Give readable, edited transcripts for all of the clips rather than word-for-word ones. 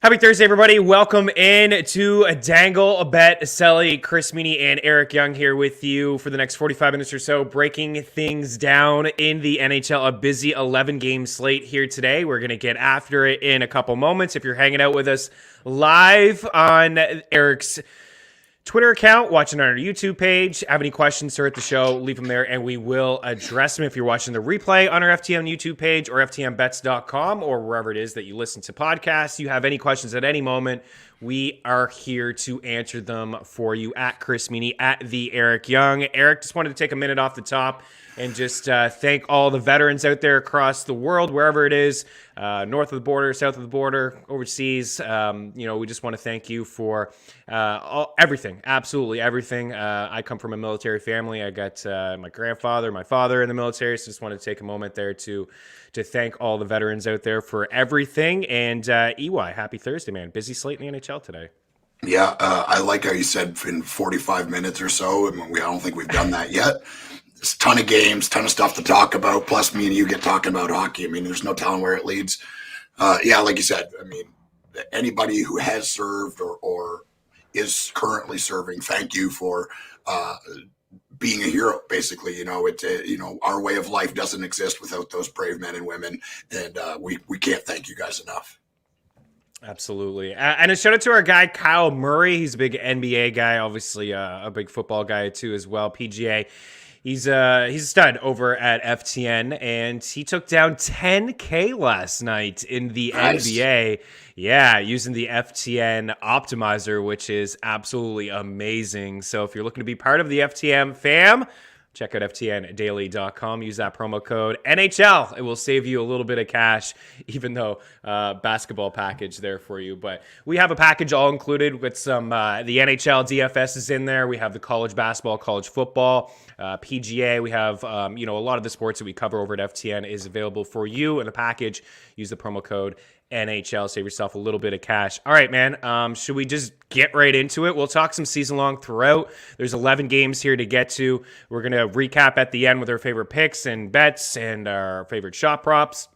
Happy Thursday, everybody. Welcome in to a Dangle, a bet, Celly, Chris Meaney, and Eric Young here with you for the next 45 minutes or so, breaking things down in the NHL. A busy 11-game slate here today. We're going to get after it in a couple moments. If you're hanging out with us live on Eric's Twitter account, watching on our YouTube page, have any questions throughout the show, leave them there and we will address them. If you're watching the replay on our FTN YouTube page or ftnbets.com or wherever it is that you listen to podcasts, you have any questions at any moment, we are here to answer them for you at Chris Meaney, at the Eric Young. Eric, just wanted to take a minute off the top and just thank all the veterans out there across the world, wherever it is, north of the border, south of the border, overseas. We just want to thank you for everything, absolutely everything. I come from a military family. I got my grandfather, my father in the military, so just want to take a moment there to thank all the veterans out there for everything. And EY, happy Thursday, man. Busy slate in the NHL today. Yeah, I like how you said in 45 minutes or so. I don't think we've done that yet. There's a ton of games, ton of stuff to talk about. Plus, me and you get talking about hockey. I mean, there's no telling where it leads. Like you said, I mean, anybody who has served or is currently serving, thank you for being a hero. Basically, our way of life doesn't exist without those brave men and women, and we can't thank you guys enough. Absolutely. And a shout out to our guy, Kyle Murray. He's a big NBA guy, obviously a big football guy too as well, PGA. He's a stud over at FTN, and he took down 10K last night in the NBA. Yeah, using the FTN optimizer, which is absolutely amazing. So if you're looking to be part of the FTN fam, check out ftndaily.com. Use that promo code NHL. It will save you a little bit of cash, even though basketball package there for you. But we have a package all included with some the NHL DFS is in there. We have the college basketball, college football, PGA. We have a lot of the sports that we cover over at FTN is available for you in a package. Use the promo code NHL, save yourself a little bit of cash. All right, man. Should we just get right into it? We'll talk some season long throughout. There's 11 games here to get to. We're going to recap at the end with our favorite picks and bets and our favorite shot props.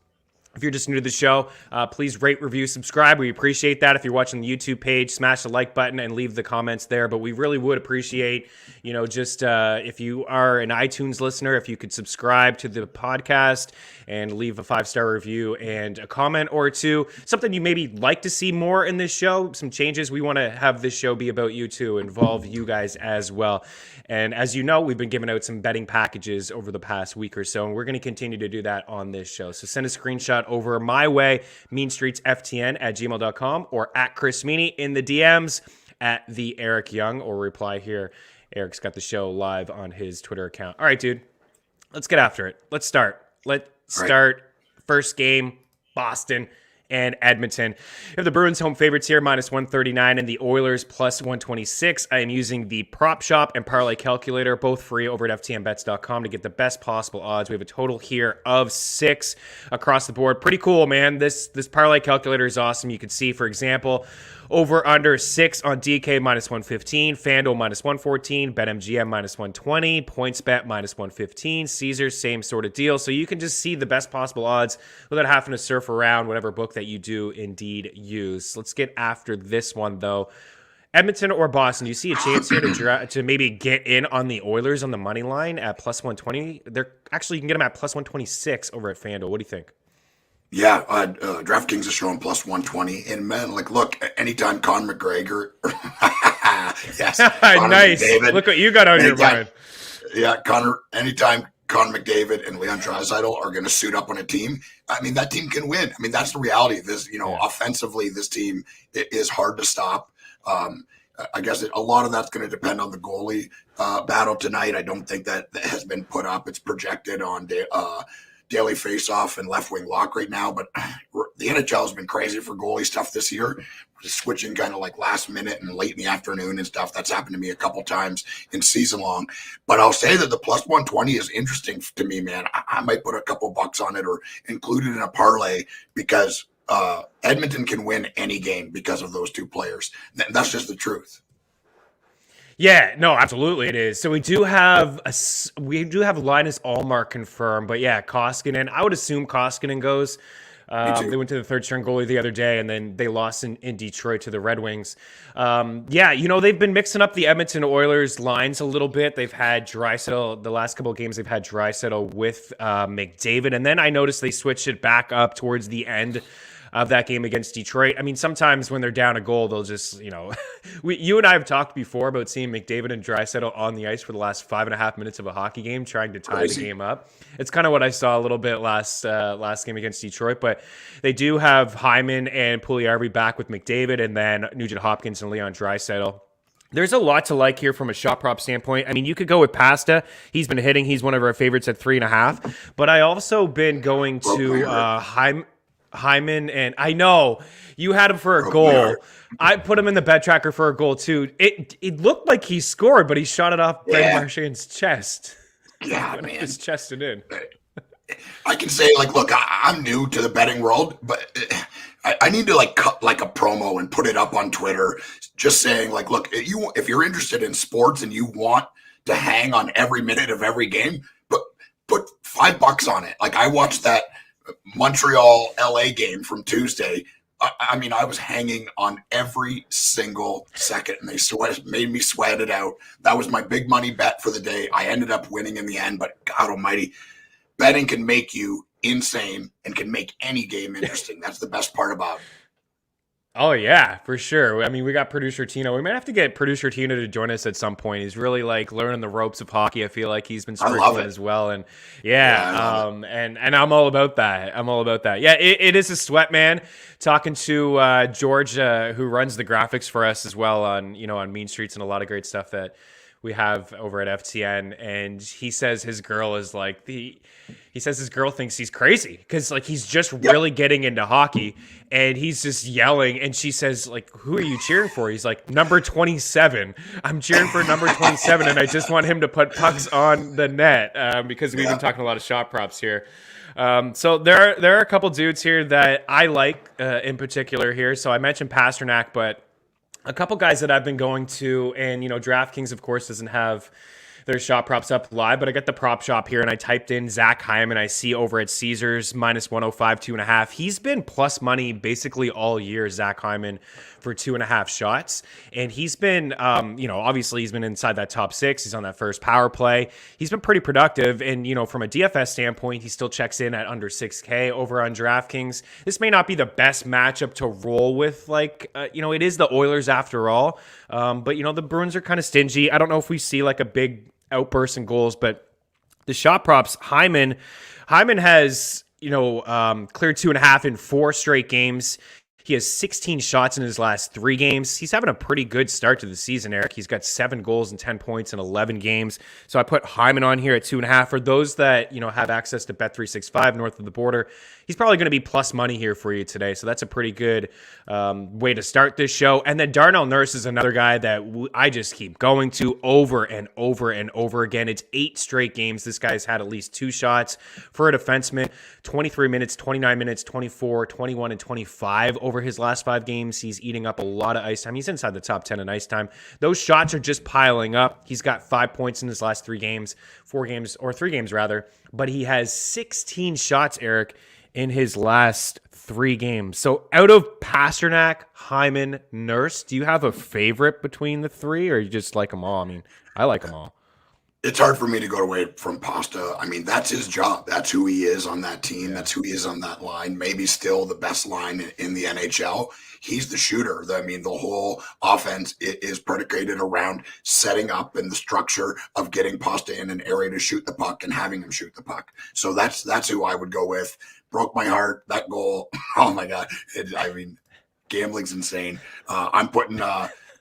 If you're just new to the show, please rate, review, subscribe. We appreciate that. If you're watching the YouTube page, smash the like button and leave the comments there. But we really would appreciate, if you are an iTunes listener, if you could subscribe to the podcast and leave a 5-star review and a comment or two. Something you maybe like to see more in this show. Some changes. We want to have this show be about you too, involve you guys as well. And as you know, we've been giving out some betting packages over the past week or so, and we're going to continue to do that on this show. So send a screenshot over my way, meanstreetsftn@gmail.com, or at Chris Meaney in the DMs at the Eric Young, or reply here. Eric's got the show live on his Twitter account. All right, dude, let's get after it. Let's start. First game, Boston and Edmonton. You have the Bruins home favorites here, -139, and the Oilers +126. I am using the prop shop and parlay calculator, both free over at ftnbets.com to get the best possible odds. We have a total here of 6 across the board. Pretty cool, man. This parlay calculator is awesome. You can see, for example, over under 6 on DK -115, FanDuel -114, BetMGM -120, PointsBet -115, Caesars, same sort of deal. So you can just see the best possible odds without having to surf around whatever book that you do indeed use. Let's get after this one, though. Edmonton or Boston, do you see a chance here to maybe get in on the Oilers on the money line at +120? You can get them at +126 over at FanDuel. What do you think? Yeah, DraftKings is showing +120. And man, look, anytime Conor McGregor, yes, nice. McDavid, look what you got on your mind. Yeah, anytime Connor McDavid and Leon Draisaitl are going to suit up on a team, I mean, that team can win. I mean, that's the reality of this. Offensively, this team is hard to stop. I guess a lot of that's going to depend on the goalie battle tonight. I don't think that has been put up. It's projected on daily faceoff and left wing lock right now, but the NHL has been crazy for goalie stuff this year. Just switching kind of like last minute and late in the afternoon and stuff. That's happened to me a couple times in season long. But I'll say that the +120 is interesting to me, man. I might put a couple bucks on it or include it in a parlay because Edmonton can win any game because of those two players. That's just the truth. Yeah, no, absolutely it is. So we do have Linus Allmark confirmed, but yeah, Koskinen. I would assume Koskinen goes. Me too. They went to the third string goalie the other day, and then they lost in Detroit to the Red Wings. They've been mixing up the Edmonton Oilers lines a little bit. They've had Draisaitl the last couple of games. They've had Draisaitl with McDavid, and then I noticed they switched it back up towards the end of that game against Detroit. I mean, sometimes when they're down a goal, they'll just, you and I have talked before about seeing McDavid and Draisaitl on the ice for the last 5.5 minutes of a hockey game, trying to tie the game up. It's kind of what I saw a little bit last game against Detroit, but they do have Hyman and Puljujarvi back with McDavid, and then Nugent Hopkins and Leon Draisaitl. There's a lot to like here from a shot prop standpoint. I mean, you could go with Pasta. He's been hitting. He's one of our favorites at 3.5. But I also been going to Hyman, and I know you had him for a goal. I put him in the bet tracker for a goal too. It looked like he scored, but he shot it off Brad Marchand's chest. Yeah, man. Just chested in. I can say, look, I'm new to the betting world, but I need to cut a promo and put it up on Twitter, just saying look, if you're interested in sports and you want to hang on every minute of every game, put $5 on it. I watched that Montreal LA game from Tuesday. I mean, I was hanging on every single second, and they made me sweat it out. That was my big money bet for the day. I ended up winning in the end, but God almighty, betting can make you insane and can make any game interesting. That's the best part about it. Oh, yeah, for sure. I mean, we got producer Tino. We might have to get producer Tino to join us at some point. He's really learning the ropes of hockey. I feel like he's been sprinkling as well. And and I'm all about that. I'm all about that. Yeah, it is a sweat, man. Talking to George, who runs the graphics for us as well on Mean Streets and a lot of great stuff that we have over at FTN, and he says his girl is he says his girl thinks he's crazy because he's just really getting into hockey, and he's just yelling, and she says who are you cheering for? He's like, number 27. I'm cheering for number 27, and I just want him to put pucks on the net because we've been talking a lot of shot props here. So there are a couple dudes here that I like in particular here. So I mentioned Pasternak, but a couple guys that I've been going to, and DraftKings, of course, doesn't have their shot props up live, but I got the prop shop here, and I typed in Zach Hyman. I see over at Caesars -105, 2.5. He's been plus money basically all year, Zach Hyman, for 2.5 shots, and he's been, obviously he's been inside that top 6. He's on that first power play. He's been pretty productive, and from a DFS standpoint, he still checks in at under 6K over on DraftKings. This may not be the best matchup to roll with, it is the Oilers after all, but the Bruins are kind of stingy. I don't know if we see a big outbursts and goals, but the shot props, Hyman has cleared 2.5 in 4 straight games. He has 16 shots in his last 3 games. He's having a pretty good start to the season, Eric. He's got 7 goals and 10 points in 11 games. So I put Hyman on here at 2.5. For those that have access to Bet365 north of the border, he's probably going to be plus money here for you today. So that's a pretty good way to start this show. And then Darnell Nurse is another guy that I just keep going to over and over and over again. It's 8 straight games. This guy's had at least 2 shots for a defenseman. 23 minutes, 29 minutes, 24, 21, and 25 over his last 5 games. He's eating up a lot of ice time. He's inside the top 10 in ice time. Those shots are just piling up. He's got 5 points in his last 3 games, 3 games rather. But he has 16 shots, Eric, in his last 3 games. So out of Pasternak, Hyman, Nurse, do you have a favorite between the 3, or you just like them all? I mean, I like them all. It's hard for me to go away from Pasta. I mean, that's his job. That's who he is on that team. That's who he is on that line. Maybe still the best line in the NHL. He's the shooter. The whole offense is predicated around setting up and the structure of getting Pasta in an area to shoot the puck and having him shoot the puck. So that's who I would go with. Broke my heart, that goal. Oh, my God. Gambling's insane. I'm putting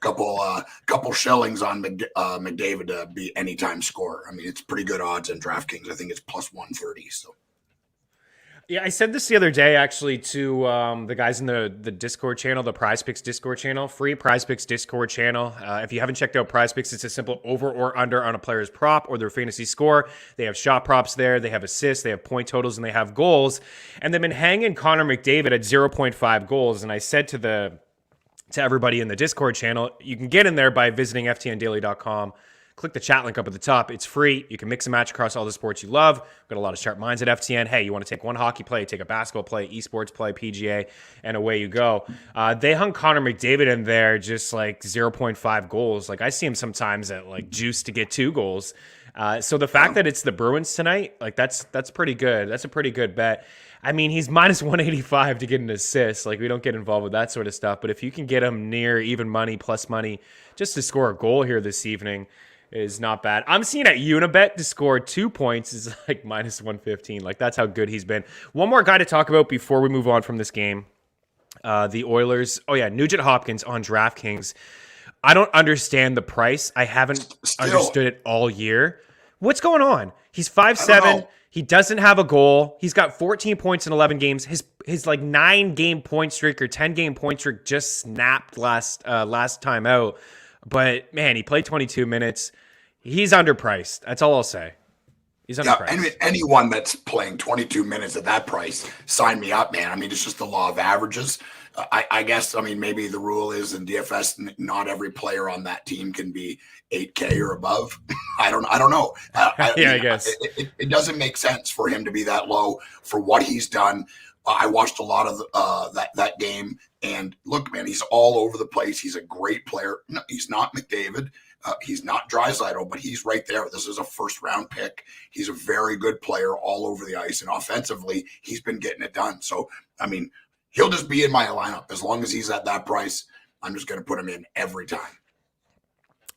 couple shillings on McDavid to be anytime scorer. I mean, it's pretty good odds in DraftKings. I think it's plus 130. So, yeah, I said this the other day actually to the guys in the Discord channel, the Prize Picks Discord channel, free Prize Picks Discord channel. If you haven't checked out Prize Picks, it's a simple over or under on a player's prop or their fantasy score. They have shot props there, they have assists, they have point totals, and they have goals. And they've been hanging Connor McDavid at 0.5 goals. And I said to everybody in the Discord channel, you can get in there by visiting ftndaily.com, click the chat link up at the top. It's free. You can mix and match across all the sports you love. We've got a lot of sharp minds at FTN. Hey, you want to take one hockey play, take a basketball play, esports play, PGA, and away you go. They hung Connor McDavid in there just like 0.5 goals. Like I see him sometimes at like juice to get 2 goals. So the fact that it's the Bruins tonight, like that's pretty good. That's a pretty good bet. I mean, he's minus 185 to get an assist. Like, we don't get involved with that sort of stuff. But if you can get him near even money, plus money, just to score a goal here this evening is not bad. I'm seeing at Unibet to score 2 points is like minus 115. Like, that's how good he's been. One more guy to talk about before we move on from this game. The Oilers. Oh, yeah, Nugent Hopkins on DraftKings. I don't understand the price. I haven't understood it all year. What's going on? He's 5'7". He doesn't have a goal. He's got 14 points in 11 games. His like 9-game point streak or 10-game point streak just snapped last time out. But man, he played 22 minutes. He's underpriced. That's all I'll say. He's underpriced. Yeah, anyone that's playing 22 minutes at that price, sign me up, man. I mean, it's just the law of averages. I guess, I mean, maybe the rule is in DFS, not every player on that team can be 8K or above. I don't know. I guess it doesn't make sense for him to be that low for what he's done. I watched a lot of that game, and look, man, he's all over the place. He's a great player. No, he's not McDavid. He's not Draisaitl, but he's right there. This is a first-round pick. He's a very good player all over the ice, and offensively, he's been getting it done. So, I mean, he'll just be in my lineup. As long as he's at that price, I'm just going to put him in every time.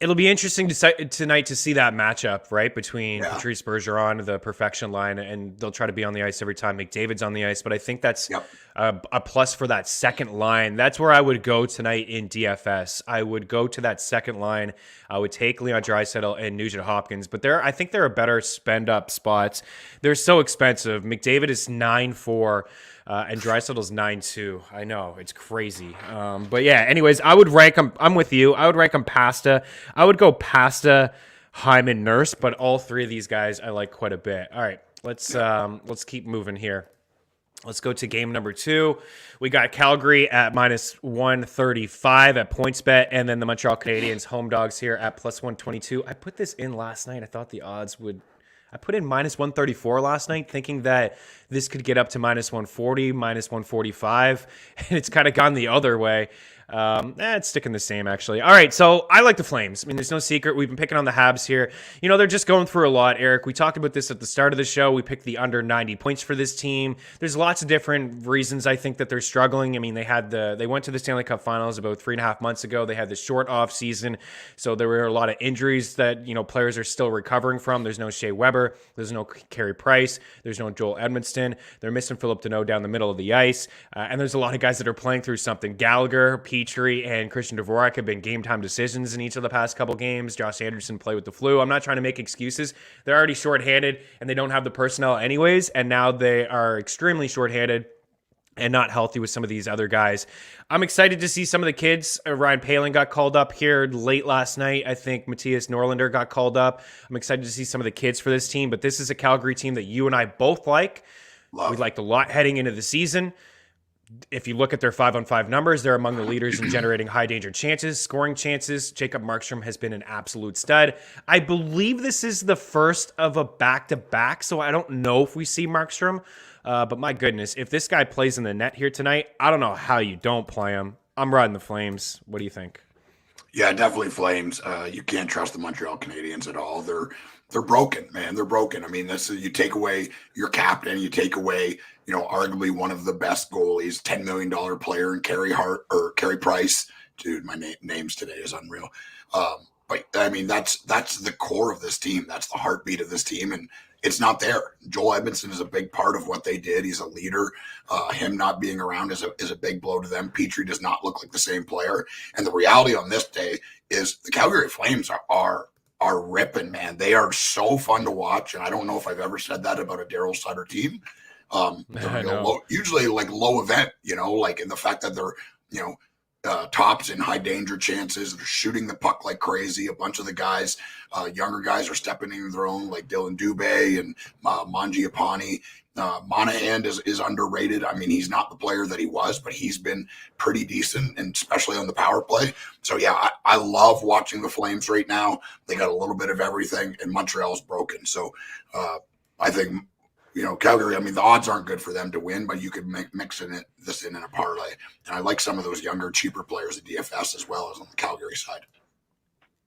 It'll be interesting tonight to see that matchup, right, between Patrice Bergeron, the perfection line, and they'll try to be on the ice every time McDavid's on the ice. But I think that's a plus for that second line. That's where I would go tonight in DFS. I would go to that second line. I would take Leon Draisaitl and Nugent Hopkins. But I think there are better spend-up spots. They're so expensive. McDavid is 9.4. And Draisaitl's 9.2. I know, it's crazy. But yeah, anyways, I would rank them. I'm with you. I would rank them Pasta. I would go Pasta, Hyman, Nurse, but all 3 of these guys I like quite a bit. All right, let's keep moving here. Let's go to game number 2. We got Calgary at minus 135 at PointsBet, and then the Montreal Canadiens home dogs here at plus 122. I put this in last night. I thought the odds would... I put in minus 134 last night thinking that this could get up to minus 140, minus 145, and it's kind of gone the other way. It's sticking the same, actually. All right, so I like the Flames. I mean, there's no secret. We've been picking on the Habs here. You know, they're just going through a lot, Eric. We talked about this at the start of the show. We picked the under 90 points for this team. There's lots of different reasons I think that they're struggling. I mean, they went to the Stanley Cup Finals about 3.5 months ago. They had the short off season, so there were a lot of injuries that, you know, players are still recovering from. There's no Shea Weber. There's no Carey Price. There's no Joel Edmondson. They're missing Philip Deneau down the middle of the ice. And there's a lot of guys that are playing through something. Gallagher, Petrie, and Christian Dvorak have been game time decisions in each of the past couple games. Josh Anderson played with the flu. I'm not trying to make excuses. They're already shorthanded, and they don't have the personnel anyways, and now they are extremely shorthanded and not healthy with some of these other guys. I'm excited to see some of the kids. Ryan Poehling got called up here late last night. I think Matthias Norlinder got called up. I'm excited to see some of the kids for this team, but this is a Calgary team that you and I both like. We liked a lot heading into the season. If you look at their 5-on-5 numbers, they're among the leaders in generating high-danger chances, scoring chances. Jacob Markstrom has been an absolute stud. I believe this is the first of a back-to-back, so I don't know if we see Markstrom. But my goodness, if this guy plays in the net here tonight, I don't know how you don't play him. I'm riding the Flames. What do you think? Yeah, definitely Flames. You can't trust the Montreal Canadiens at all. They're broken, man. They're broken. I mean, you take away your captain, you take away, you know, arguably one of the best goalies, $10 million player, and Carey Price. Dude, my names today is unreal. But I mean, that's the core of this team. That's the heartbeat of this team, and it's not there. Joel Edmondson is a big part of what they did. He's a leader. Him not being around is a big blow to them. Petrie does not look like the same player. And the reality on this day is the Calgary Flames are ripping, man. They are so fun to watch, and I don't know if I've ever said that about a Daryl Sutter team. Usually like low event, you know, like in the fact that they're, you know, tops in high danger chances. They're shooting the puck like crazy. A bunch of the guys, younger guys, are stepping into their own, like Dylan Dubé and Mangiapane. Monahan is underrated. I mean, he's not the player that he was, but he's been pretty decent, and especially on the power play. So, yeah, I love watching the Flames right now. They got a little bit of everything, and Montreal's broken. So I think, Calgary, I mean, the odds aren't good for them to win, but you could mix this in a parlay. And I like some of those younger, cheaper players at DFS as well as on the Calgary side.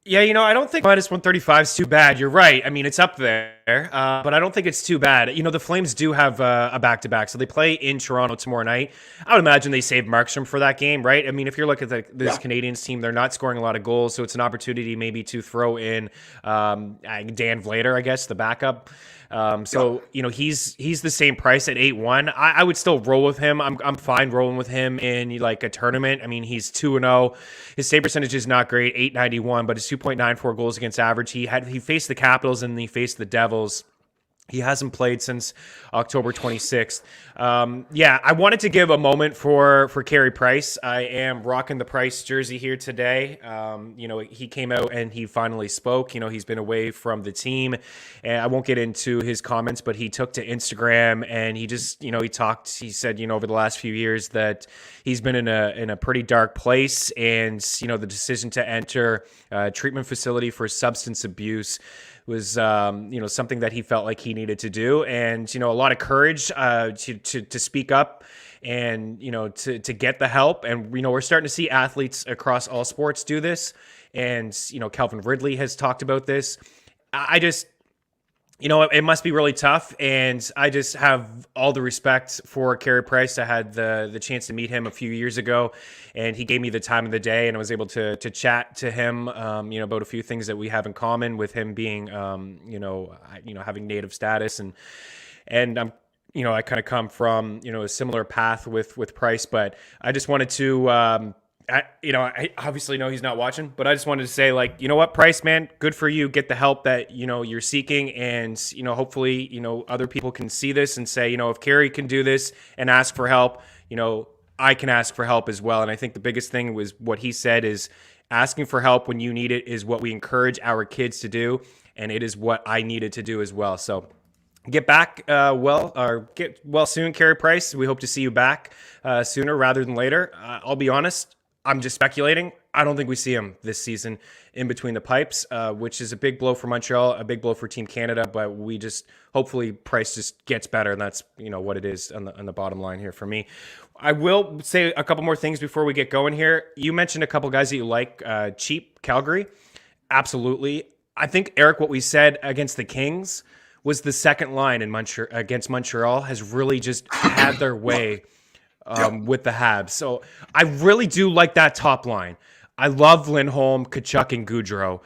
Yeah, I don't think minus 135 is too bad. You're right. I mean, it's up there, but I don't think it's too bad. The Flames do have a back-to-back, so they play in Toronto tomorrow night. I would imagine they save Markstrom for that game, right? I mean, if you're looking at this Canadiens team, they're not scoring a lot of goals, so it's an opportunity maybe to throw in Dan Vladar, I guess, the backup. He's the same price at 8-1. I would still roll with him. I'm fine rolling with him in like a tournament. I mean, he's 2-0. His save percentage is not great, 891, but his 2.94 goals against average. He faced the Capitals and he faced the Devils. He hasn't played since October 26th. I wanted to give a moment for Carey Price. I am rocking the Price jersey here today. He came out and he finally spoke. He's been away from the team, and I won't get into his comments, but he took to Instagram and he just, he talked. He said, over the last few years that he's been in a pretty dark place, and the decision to enter a treatment facility for substance abuse was something that he felt like he needed to do, and a lot of courage to speak up and to get the help. And we're starting to see athletes across all sports do this, and Calvin Ridley has talked about this. I just it must be really tough, and I just have all the respect for Carey Price. I had the chance to meet him a few years ago, and he gave me the time of the day, and I was able to chat to him, about a few things that we have in common, with him being, having native status, and I'm, I kind of come from, a similar path with Price, but I just wanted to, I obviously know he's not watching, but I just wanted to say, like, what, Price, man, good for you. Get the help that, you're seeking. And, hopefully, other people can see this and say, if Carey can do this and ask for help, I can ask for help as well. And I think the biggest thing was what he said is asking for help when you need it is what we encourage our kids to do. And it is what I needed to do as well. So get back get well soon, Carey Price. We hope to see you back sooner rather than later. I'll be honest, I'm just speculating. I don't think we see him this season in between the pipes, which is a big blow for Montreal, a big blow for Team Canada. But we just hopefully Price just gets better, and that's what it is on the bottom line here for me. I will say a couple more things before we get going here. You mentioned a couple guys that you like, cheap Calgary, absolutely. I think, Eric, what we said against the Kings was the second line in against Montreal has really just had their way. With the Habs. So I really do like that top line. I love Lindholm, Tkachuk, and Gaudreau.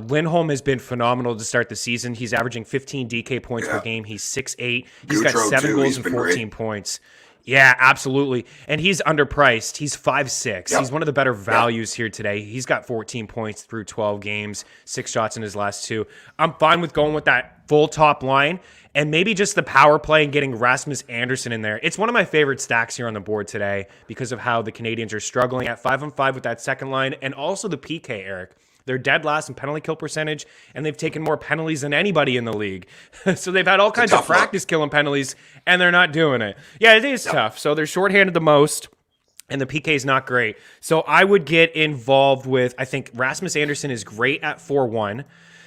Lindholm has been phenomenal to start the season. He's averaging 15 DK points per game. He's 6'8". He's got 7 goals and 14 points. Yeah, absolutely. And he's underpriced. He's 5'6". He's one of the better values here today. He's got 14 points through 12 games, 6 shots in his last 2. I'm fine with going with that full top line and maybe just the power play and getting Rasmus Andersson in there. It's one of my favorite stacks here on the board today because of how the Canadiens are struggling at 5-on-5 with that second line, and also the PK, Eric. They're dead last in penalty kill percentage, and they've taken more penalties than anybody in the league. So they've had all kinds of practice killing penalties, and they're not doing it. Yeah, it is tough. So they're shorthanded the most, and the PK is not great. So I would get involved with, I think Rasmus Andersson is great at 4-1.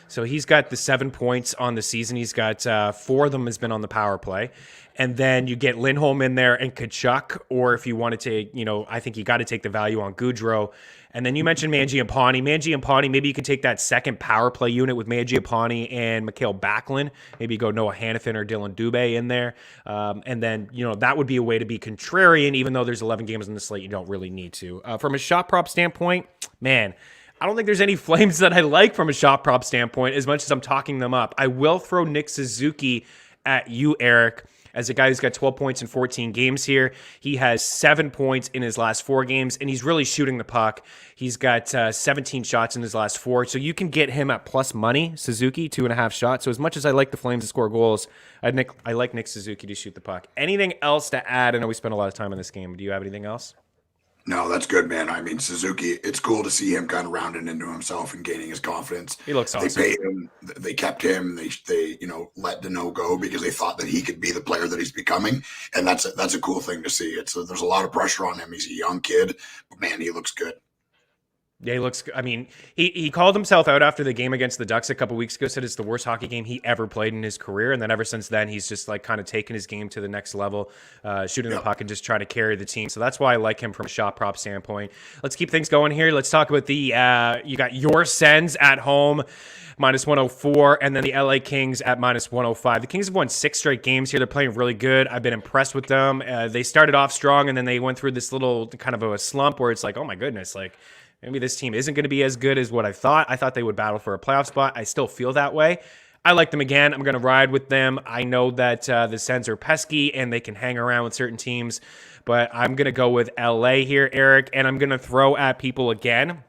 So he's got the 7 points on the season. He's got 4 of them has been on the power play. And then you get Lindholm in there and Tkachuk, or if you wanted to, I think you got to take the value on Gaudreau. And then you mentioned Mangiapane, maybe you can take that second power play unit with Mangiapane and Mikael Backlund. Maybe go Noah Hannafin or Dylan Dubé in there. And then, that would be a way to be contrarian, even though there's 11 games on the slate, you don't really need to. From a shot prop standpoint, man, I don't think there's any Flames that I like from a shot prop standpoint as much as I'm talking them up. I will throw Nick Suzuki at you, Eric, as a guy who's got 12 points in 14 games here. He has 7 points in his last 4 games, and he's really shooting the puck. He's got 17 shots in his last 4, so you can get him at plus money, Suzuki, 2.5 shots. So as much as I like the Flames to score goals, I like Nick Suzuki to shoot the puck. Anything else to add? I know we spent a lot of time on this game. Do you have anything else? No, that's good, man. I mean, Suzuki, it's cool to see him kind of rounding into himself and gaining his confidence. He looks They awesome. paid him, they kept him, they let Dano go because they thought that he could be the player that he's becoming, and that's a cool thing to see. There's a lot of pressure on him. He's a young kid, but man, he looks good. Yeah, he looks. I mean, he called himself out after the game against the Ducks a couple weeks ago. Said it's the worst hockey game he ever played in his career, and then ever since then, he's just like kind of taken his game to the next level, shooting the puck and just trying to carry the team. So that's why I like him from a shot prop standpoint. Let's keep things going here. Let's talk about the. You got your Sens at home. -104, and then the LA Kings at -105. The Kings have won 6 straight games here. They're playing really good. I've been impressed with them. They started off strong, and then they went through this little kind of a slump where it's like, oh my goodness, like maybe this team isn't going to be as good as what I thought. I thought they would battle for a playoff spot. I still feel that way. I like them again. I'm going to ride with them. I know that the Sens are pesky and they can hang around with certain teams, but I'm going to go with LA here, Eric, and I'm going to throw at people again.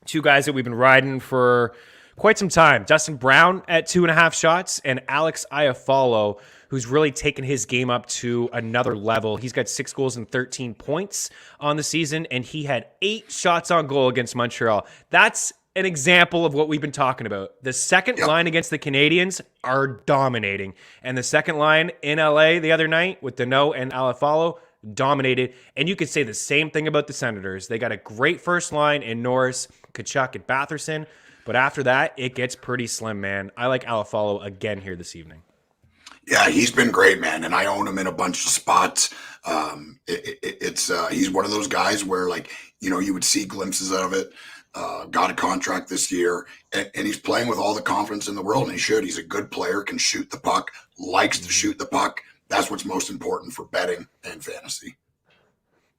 2 guys that we've been riding for quite some time. Dustin Brown at 2.5 shots, and Alex Iafallo, who's really taken his game up to another level. He's got 6 goals and 13 points on the season, and he had 8 shots on goal against Montreal. That's an example of what we've been talking about. The second line against the Canadiens are dominating, and the second line in LA the other night with Dano and Iafallo dominated. And you could say the same thing about the Senators. They got a great first line in Norris, Kachuk, and Batherson. But after that, it gets pretty slim, man. I like Iafallo again here this evening. Yeah, he's been great, man, and I own him in a bunch of spots. He's one of those guys where, like, you would see glimpses of it. Got a contract this year, and he's playing with all the confidence in the world, and he should. He's a good player, can shoot the puck, likes to shoot the puck. That's what's most important for betting and fantasy.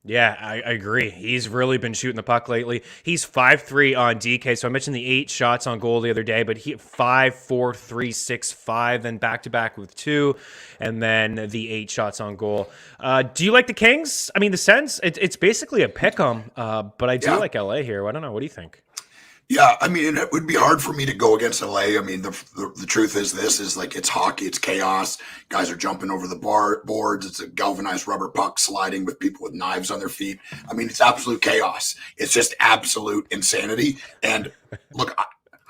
Yeah, I agree. He's really been shooting the puck lately. He's 5-3 on DK. So I mentioned the 8 shots on goal the other day, but he 5, 4, 3, 6, 5, then back-to-back with 2, and then the 8 shots on goal. Do you like the Kings? I mean, the Sens, it's basically a pick-em, but I do like LA here. I don't know. What do you think? Yeah, I mean, it would be hard for me to go against LA. I mean, the truth is this is like, it's hockey, it's chaos. Guys are jumping over the boards. It's a galvanized rubber puck sliding with people with knives on their feet. I mean, it's absolute chaos. It's just absolute insanity. And look,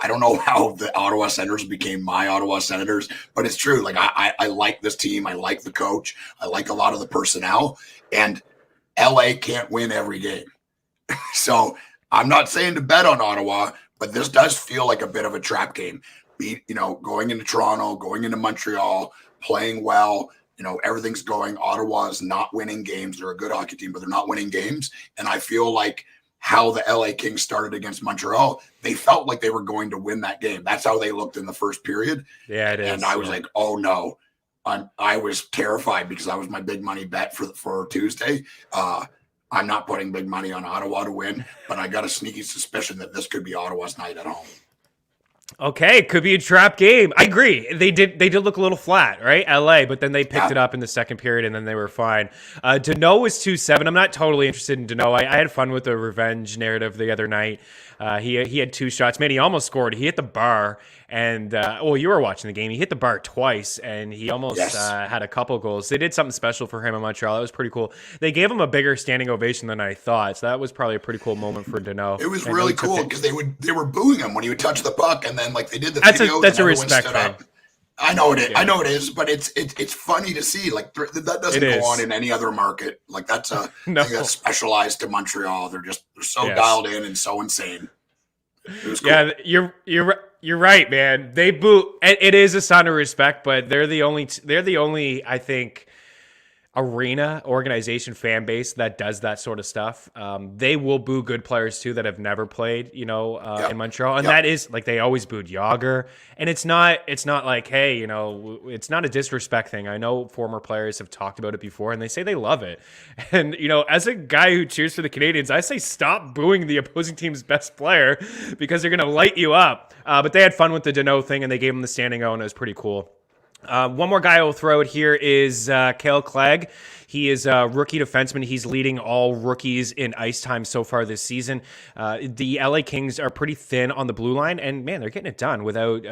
I don't know how the Ottawa Senators became my Ottawa Senators, but it's true. Like, I like this team. I like the coach. I like a lot of the personnel. And LA can't win every game. So I'm not saying to bet on Ottawa, but this does feel like a bit of a trap game. Going into Toronto, going into Montreal, playing well, everything's going. Ottawa is not winning games. They're a good hockey team, but they're not winning games. And I feel like how the LA Kings started against Montreal, they felt like they were going to win that game. That's how they looked in the first period. Yeah, it is. And I was like, oh no. I was terrified because that was my big money bet for Tuesday. I'm not putting big money on Ottawa to win, but I got a sneaky suspicion that this could be Ottawa's night at home. Okay, could be a trap game. I agree. They did look a little flat, right? LA, but then they picked it up in the second period and then they were fine. Dano was 2-7. I'm not totally interested in Dano. I had fun with the revenge narrative the other night. He had 2 shots. Man, he almost scored. He hit the bar, and you were watching the game. He hit the bar twice, and he almost had a couple goals. They did something special for him in Montreal. That was pretty cool. They gave him a bigger standing ovation than I thought, so that was probably a pretty cool moment for Dano. It was really cool because they were booing him when he would touch the puck, and then like they did the video. That's a respect thing. I know it is. Yeah. I know it is, but it's funny to see. Like that doesn't go on in any other market. Like that's a thing that's specialized to Montreal. They're so dialed in and so insane. It was cool. Yeah, you're right, man. They boo. It is a sign of respect, but they're the only I think arena organization fan base that does that sort of stuff. They will boo good players too that have never played, in Montreal, and that is like they always booed Yager, and it's not like, hey, it's not a disrespect thing. I know former players have talked about it before, and they say they love it. And as a guy who cheers for the Canadians, I say stop booing the opposing team's best player because they're gonna light you up. But they had fun with the Dano thing, and they gave him the standing O, and it was pretty cool. One more guy I will throw it here is Cale Clegg. He is a rookie defenseman. He's leading all rookies in ice time so far this season. The LA Kings are pretty thin on the blue line, and man, they're getting it done without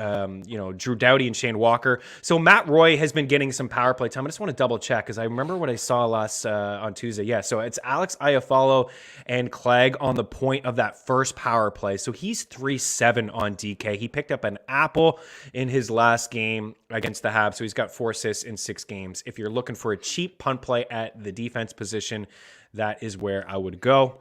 Drew Doughty and Shane Walker. So Matt Roy has been getting some power play time. I just want to double check because I remember what I saw last on Tuesday. Yeah, so it's Alex Iafallo and Clegg on the point of that first power play. So he's 3-7 on DK. He picked up an apple in his last game against the Habs, so he's got 4 assists in 6 games. If you're looking for a cheap punt play at the defense position, that is where I would go.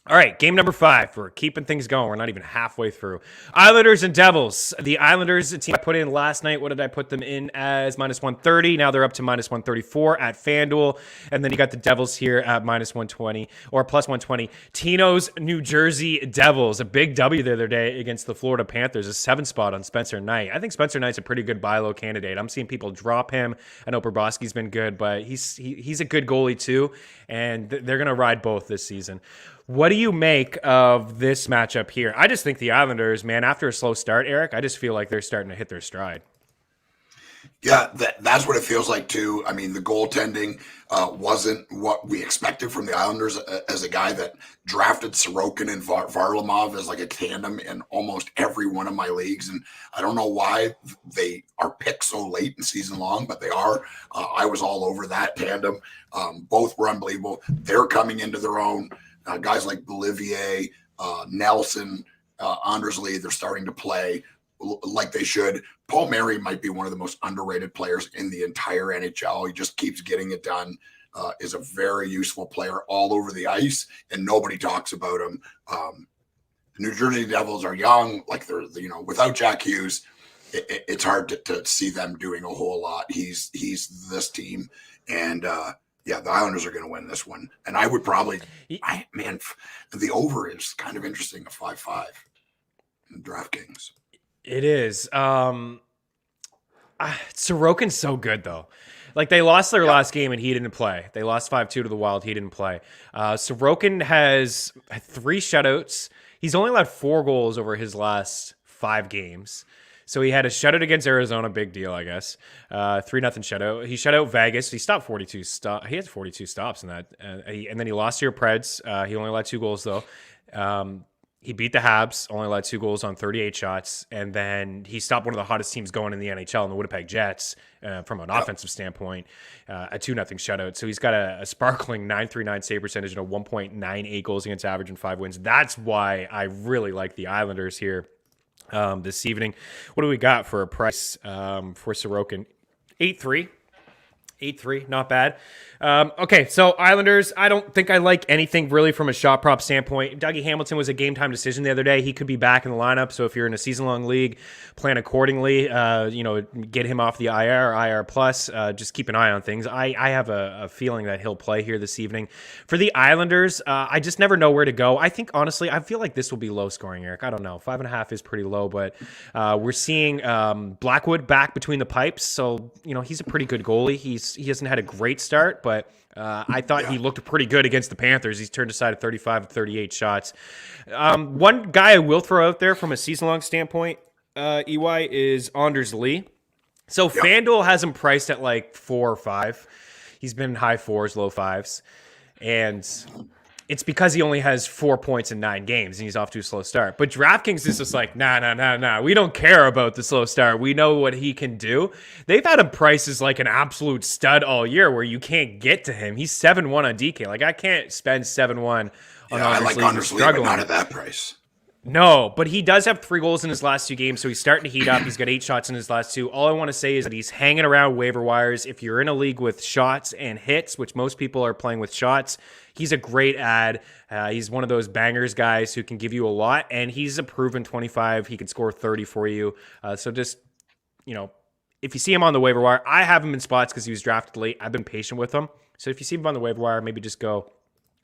All right, game number 5. We're keeping things going. We're not even halfway through. Islanders and Devils. The Islanders, a team I put in last night. What did I put them in as? -130. Now they're up to -134 at FanDuel. And then you got the Devils here at -120 or +120. Tino's New Jersey Devils. A big W the other day against the Florida Panthers. A 7 spot on Spencer Knight. I think Spencer Knight's a pretty good buy low candidate. I'm seeing people drop him. I know Bobrovsky's been good, but he's a good goalie too. And they're going to ride both this season. What do you make of this matchup here? I just think the Islanders, man, after a slow start, Eric, I just feel like they're starting to hit their stride. Yeah, that's what it feels like too. I mean, the goaltending wasn't what we expected from the Islanders as a guy that drafted Sorokin and Varlamov as like a tandem in almost every one of my leagues. And I don't know why they are picked so late in season long, but they are. I was all over that tandem. Both were unbelievable. They're coming into their own. Guys like Bolivier, Nelson, Anders Lee, they're starting to play like they should. Paul Mary might be one of the most underrated players in the entire NHL. He just keeps getting it done. Is a very useful player all over the ice, and nobody talks about him. The New Jersey Devils are young, like they're without Jack Hughes, it's hard to see them doing a whole lot. He's this team, and yeah, the Islanders are going to win this one. And I would probably, the over is kind of interesting, a 5-5 in DraftKings. It is. Sorokin's so good, though. Like, they lost their last game, and he didn't play. They lost 5-2 to the Wild. He didn't play. Sorokin has 3 shutouts. He's only allowed 4 goals over his last 5 games. So he had a shutout against Arizona, big deal, I guess. 3-0 shutout. He shut out Vegas. He stopped 42 stops. He had 42 stops in that. And then he lost to your Preds. He only allowed 2 goals, though. He beat the Habs, only allowed 2 goals on 38 shots. And then he stopped one of the hottest teams going in the NHL, in the Winnipeg Jets, from an offensive standpoint, a 2-0 shutout. So he's got a sparkling .939 save percentage and a 1.98 goals against average and 5 wins. That's why I really like the Islanders here. This evening. What do we got for a price for Sorokin? 8-3. 8-3, not bad. Okay, so Islanders, I don't think I like anything really from a shot prop standpoint. Dougie Hamilton was a game time decision the other day. He could be back in the lineup, so if you're in a season-long league, plan accordingly. Get him off the IR or IR plus. Just keep an eye on things. I have a feeling that he'll play here this evening. For the Islanders, I just never know where to go. I think, honestly, I feel like this will be low scoring, Eric. I don't know. 5.5 is pretty low, but we're seeing Blackwood back between the pipes, so, he's a pretty good goalie. He hasn't had a great start, but I thought he looked pretty good against the Panthers. He's turned aside 35 of 38 shots. One guy I will throw out there from a season-long standpoint, EY, is Anders Lee. So FanDuel has him priced at like 4 or 5. He's been high 4s, low 5s. And it's because he only has 4 points in 9 games and he's off to a slow start. But DraftKings is just like, nah. We don't care about the slow start. We know what he can do. They've had him priced as like an absolute stud all year where you can't get to him. He's 7-1 on DK. Like, I can't spend 7-1 on I like Anders Lee, but not at that price. No, but he does have 3 goals in his last 2 games, so he's starting to heat up. He's got 8 shots in his last 2. All I want to say is that he's hanging around waiver wires. If you're in a league with shots and hits, which most people are playing with shots, he's a great ad. He's one of those bangers guys who can give you a lot, and he's a proven 25. He can score 30 for you. So just, if you see him on the waiver wire, I have him in spots because he was drafted late. I've been patient with him. So if you see him on the waiver wire, maybe just go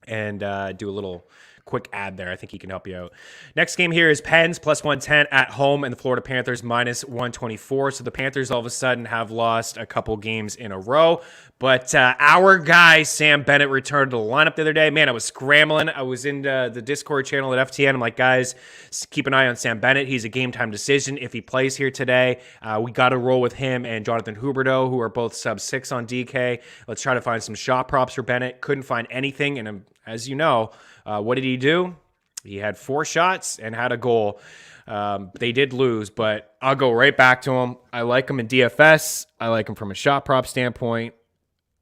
and do a little quick ad there. I think he can help you out. Next game here is Pens plus 110 at home and the Florida Panthers minus 124. So the Panthers all of a sudden have lost a couple games in a row. But our guy, Sam Bennett, returned to the lineup the other day. Man, I was scrambling. I was in the Discord channel at FTN. I'm like, guys, keep an eye on Sam Bennett. He's a game-time decision if he plays here today. We got to roll with him and Jonathan Huberdeau, who are both sub-6 on DK. Let's try to find some shot props for Bennett. Couldn't find anything. And as you know, what did he do? He had 4 shots and had a goal. They did lose, but I'll go right back to him. I like him in DFS. I like him from a shot prop standpoint.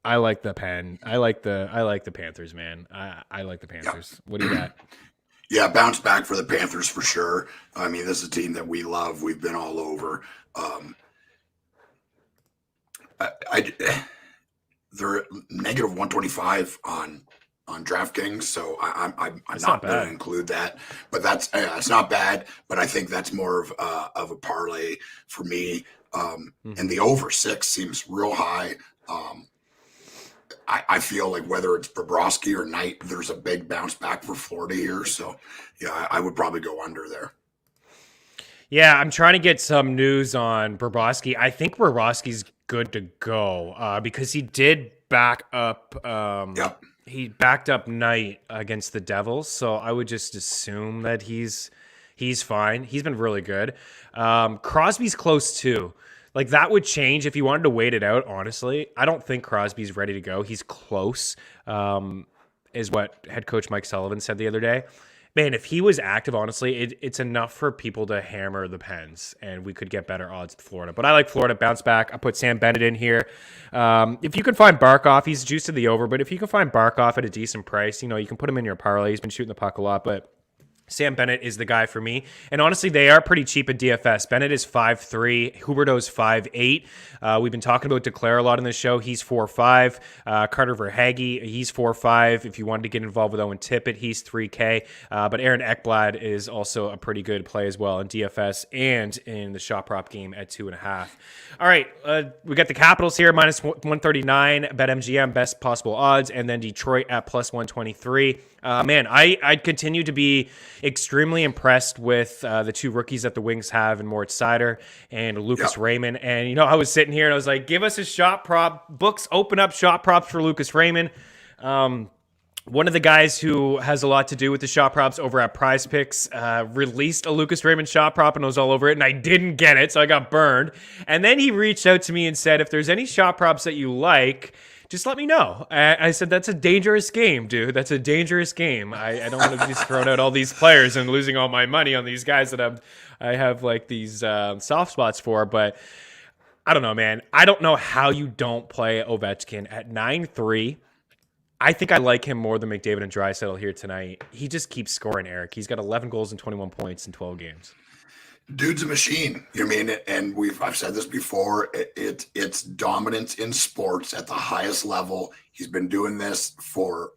I like the Pen. I like the Panthers, man. I like the Panthers. Yeah. What do you got? Yeah, bounce back for the Panthers for sure. I mean, this is a team that we love. We've been all over. They're negative 125 on DraftKings, so I'm not going to include that. But that's it's not bad. But I think that's more of a parlay for me. And the over 6 seems real high. I feel like whether it's Bobrovsky or Knight, there's a big bounce back for Florida here. So, yeah, I would probably go under there. Yeah, I'm trying to get some news on Bobrovsky. I think Bobrovsky's good to go because he did back up. He backed up Knight against the Devils, so I would just assume that he's fine. He's been really good. Crosby's close too. Like, that would change if you wanted to wait it out, honestly. I don't think Crosby's ready to go. He's close, is what head coach Mike Sullivan said the other day. Man, if he was active, honestly, it's enough for people to hammer the Pens, and we could get better odds with Florida. But I like Florida. Bounce back. I put Sam Bennett in here. If you can find Barkov, he's juiced to the over. But if you can find Barkov at a decent price, you can put him in your parlay. He's been shooting the puck a lot, but Sam Bennett is the guy for me. And honestly, they are pretty cheap at DFS. Bennett is 5'3". Huberdeau's 5'8". We've been talking about Declare a lot in this show. He's 4'5". Carter Verhaeghe, he's 4'5". If you wanted to get involved with Owen Tippett, he's 3K. But Aaron Ekblad is also a pretty good play as well in DFS and in the shot prop game at 2.5. All right, we got the Capitals here, minus 139. BetMGM, best possible odds. And then Detroit at plus 123. Man, I'd continue to be extremely impressed with the 2 rookies that the Wings have in Moritz Seider and Lucas Raymond. And, I was sitting here and I was like, give us a shot prop. Books open up shot props for Lucas Raymond. One of the guys who has a lot to do with the shot props over at Prize Picks released a Lucas Raymond shot prop and I was all over it, and I didn't get it, so I got burned. And then he reached out to me and said, if there's any shot props that you like, just let me know. I said, that's a dangerous game, dude. That's a dangerous game. I don't want to be just throwing out all these players and losing all my money on these guys that I have like these soft spots for. But I don't know, man. I don't know how you don't play Ovechkin at 9-3. I think I like him more than McDavid and Draisaitl here tonight. He just keeps scoring, Eric. He's got 11 goals and 21 points in 12 games. Dude's a machine. You know what I mean? And I've said this before. It's dominance in sports at the highest level. He's been doing this for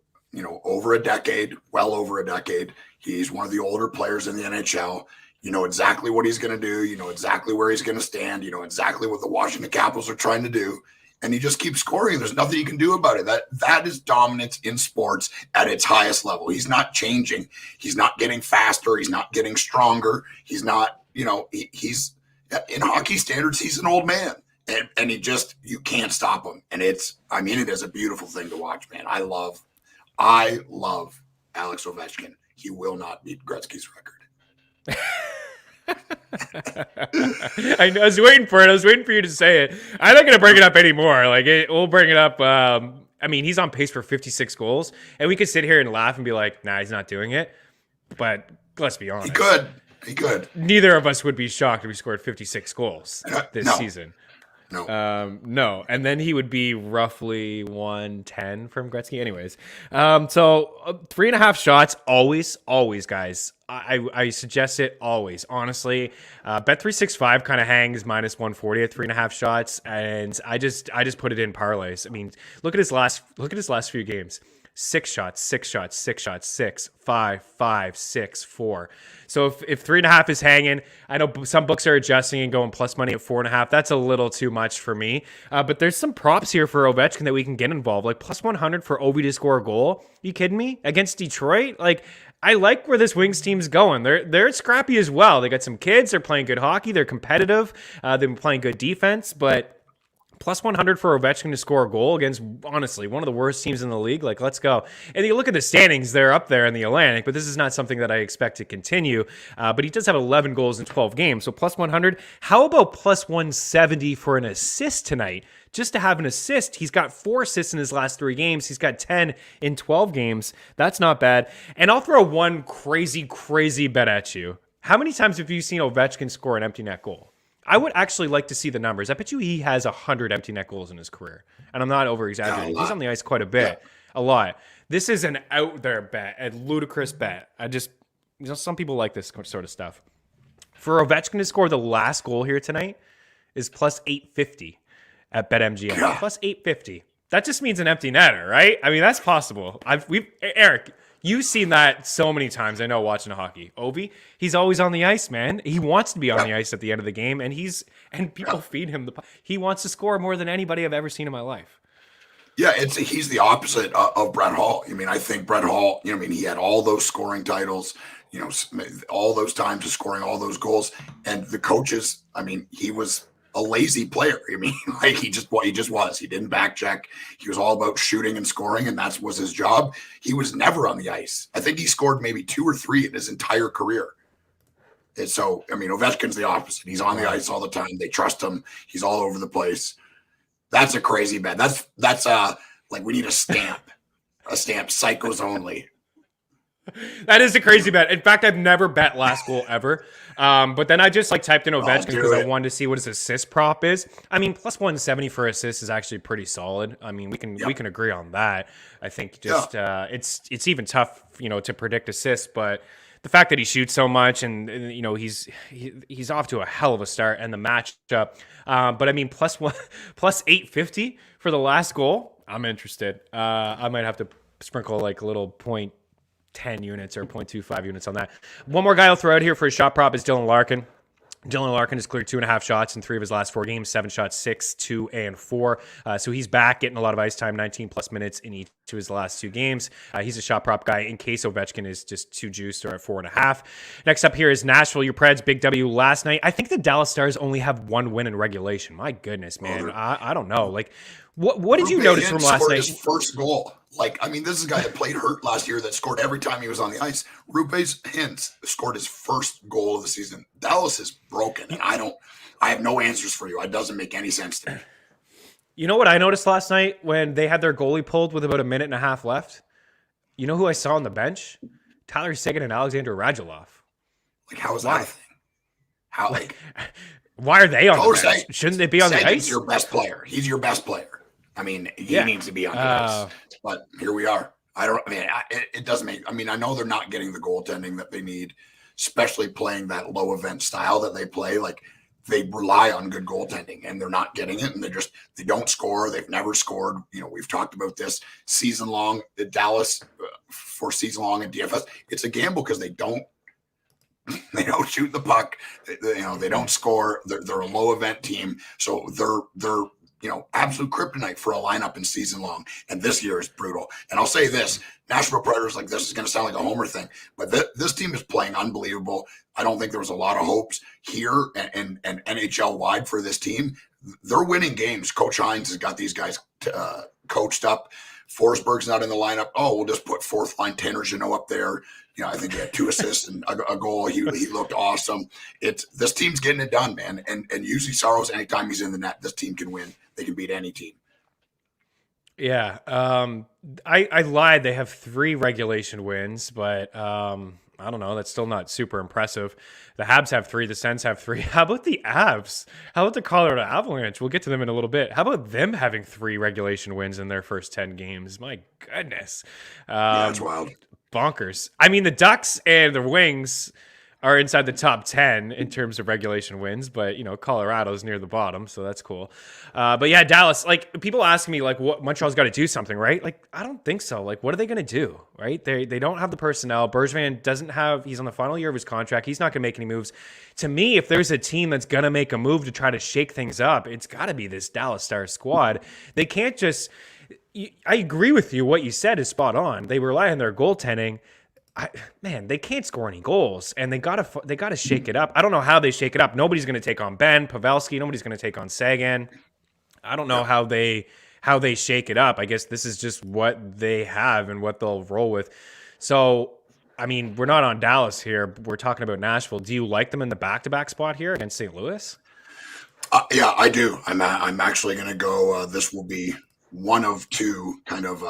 over a decade, well over a decade. He's one of the older players in the NHL. You know exactly what he's going to do. You know exactly where he's going to stand. You know exactly what the Washington Capitals are trying to do. And he just keeps scoring. There's nothing you can do about it. That is dominance in sports at its highest level. He's not changing. He's not getting faster. He's not getting stronger. He's not. He's in hockey standards, he's an old man, and you can't stop him. And it is a beautiful thing to watch, man. I love Alex Ovechkin. He will not beat Gretzky's record. I was waiting for it. I was waiting for you to say it. I'm not going to bring it up anymore. We'll bring it up. He's on pace for 56 goals, and we could sit here and laugh and be like, nah, he's not doing it. But let's be honest. He could. Neither of us would be shocked if we scored 56 goals this season. No. And then he would be roughly 110 from Gretzky. Anyways, so 3.5 shots, always, guys. I suggest it always. Honestly, Bet365 kind of hangs minus 140 at 3.5 shots, and I just put it in parlays. I mean, look at his last few games. 6 shots, 6 shots, 6 shots, 6, 5, 5, 6, 4. So if 3.5 is hanging, I know some books are adjusting and going plus money at 4.5. That's a little too much for me. But there's some props here for Ovechkin that we can get involved, like plus 100 for Ovi to score a goal. You kidding me? Against Detroit? I like where this Wings team's going. They're scrappy as well. They got some kids. They're playing good hockey. They're competitive. They've been playing good defense, but plus 100 for Ovechkin to score a goal against, honestly, one of the worst teams in the league. Like, let's go. And you look at the standings, they're up there in the Atlantic, but this is not something that I expect to continue. But he does have 11 goals in 12 games. So plus 100. How about plus 170 for an assist tonight? Just to have an assist. He's got 4 assists in his last 3 games. He's got 10 in 12 games. That's not bad. And I'll throw one crazy bet at you. How many times have you seen Ovechkin score an empty net goal? I would actually like to see the numbers. I bet you he has 100 empty net goals in his career. And I'm not over-exaggerating. He's on the ice quite a bit. Yeah. A lot. This is an out-there bet, a ludicrous bet. Some people like this sort of stuff. For Ovechkin to score the last goal here tonight is plus 850 at BetMGM. Yeah. Plus 850. That just means an empty netter, right? I mean, that's possible. Eric, you've seen that so many times, I know, watching hockey. Ovi, he's always on the ice, man. He wants to be on the ice at the end of the game, and people feed him he wants to score more than anybody I've ever seen in my life. Yeah, he's the opposite of Brett Hull. I mean, I think Brett Hull, he had all those scoring titles, all those times of scoring all those goals, and the coaches, he was a lazy player. He just was. He didn't back check. He was all about shooting and scoring, and that was his job. He was never on the ice. I think he scored maybe 2 or 3 in his entire career. And so, Ovechkin's the opposite. He's on the ice all the time. They trust him. He's all over the place. That's a crazy bet. That's like we need a stamp, psychos only. That is a crazy bet. In fact, I've never bet last goal ever. But then I just typed in Ovechkin because I wanted to see what his assist prop is. Plus 170 for assists is actually pretty solid. We can agree on that. I think it's even tough, to predict assists, but the fact that he shoots so much and he's off to a hell of a start and the matchup. But plus 850 for the last goal. I'm interested. I might have to sprinkle a little 0.10 units or 0.25 units on that. One more guy I'll throw out here for a shot prop is Dylan Larkin. Dylan Larkin has cleared 2.5 shots in 3 of his last 4 games, 7 shots, 6, 2, and 4. So he's back, getting a lot of ice time, 19 plus minutes in each of his last 2 games. He's a shot prop guy in case Ovechkin is just too juiced or at 4.5. Next up here is Nashville. Your Preds, big W last night. I think the Dallas Stars only have 1 win in regulation. My goodness, man. I don't know. What did you notice from last night? His first goal. This is a guy that played hurt last year that scored every time he was on the ice. Rupes Hintz scored his first goal of the season. Dallas is broken, and I have no answers for you. It doesn't make any sense to me. You know what I noticed last night when they had their goalie pulled with about 1.5 minutes left? You know who I saw on the bench? Tyler Seguin and Alexander Radulov. How is that a thing? How, why are they on the bench? Shouldn't they be on the ice? He's your best player. He needs to be on the ice. But here we are. It doesn't make, I know they're not getting the goaltending that they need, especially playing that low event style that they play. They rely on good goaltending and they're not getting it. And they don't score. They've never scored. We've talked about this season long. Dallas for season long in DFS, it's a gamble because they don't shoot the puck. They don't score. They're a low event team. So they're absolute kryptonite for a lineup in season long. And this year is brutal. And I'll say this, Nashville Predators, this is going to sound like a homer thing, but this team is playing unbelievable. I don't think there was a lot of hopes here and NHL wide for this team. They're winning games. Coach Hines has got these guys coached up. Forsberg's not in the lineup. Oh, we'll just put 4th line Tanner Jeannot up there. I think he had 2 assists and a goal. He looked awesome. This team's getting it done, man. And usually Saros, anytime he's in the net, this team can win. They can beat any team. Yeah. I lied. They have 3 regulation wins, but I don't know. That's still not super impressive. The Habs have 3. The Sens have 3. How about the Avs? How about the Colorado Avalanche? We'll get to them in a little bit. How about them having 3 regulation wins in their first 10 games? My goodness. That's wild. Bonkers. The Ducks and the Wings are inside the top 10 in terms of regulation wins, but Colorado's near the bottom, so that's cool. But yeah, Dallas, people ask me what Montreal's got to do something, right? I don't think so. What are they going to do, right? They don't have the personnel. Bergevin doesn't have, he's on the final year of his contract. He's not going to make any moves. To me, if there's a team that's going to make a move to try to shake things up, it's got to be this Dallas Stars squad. They can't just, I agree with you. What you said is spot on. They rely on their goaltending. Man, they can't score any goals, and they gotta shake it up. I don't know how they shake it up. Nobody's going to take on Ben Pavelski. Nobody's going to take on Sagan. I don't know how they shake it up. I guess this is just what they have and what they'll roll with. So, I mean, we're not on Dallas here. We're talking about Nashville. Do you like them in the back-to-back spot here against St. Louis? Yeah, I do. I'm actually going to go. This will be one of two kind of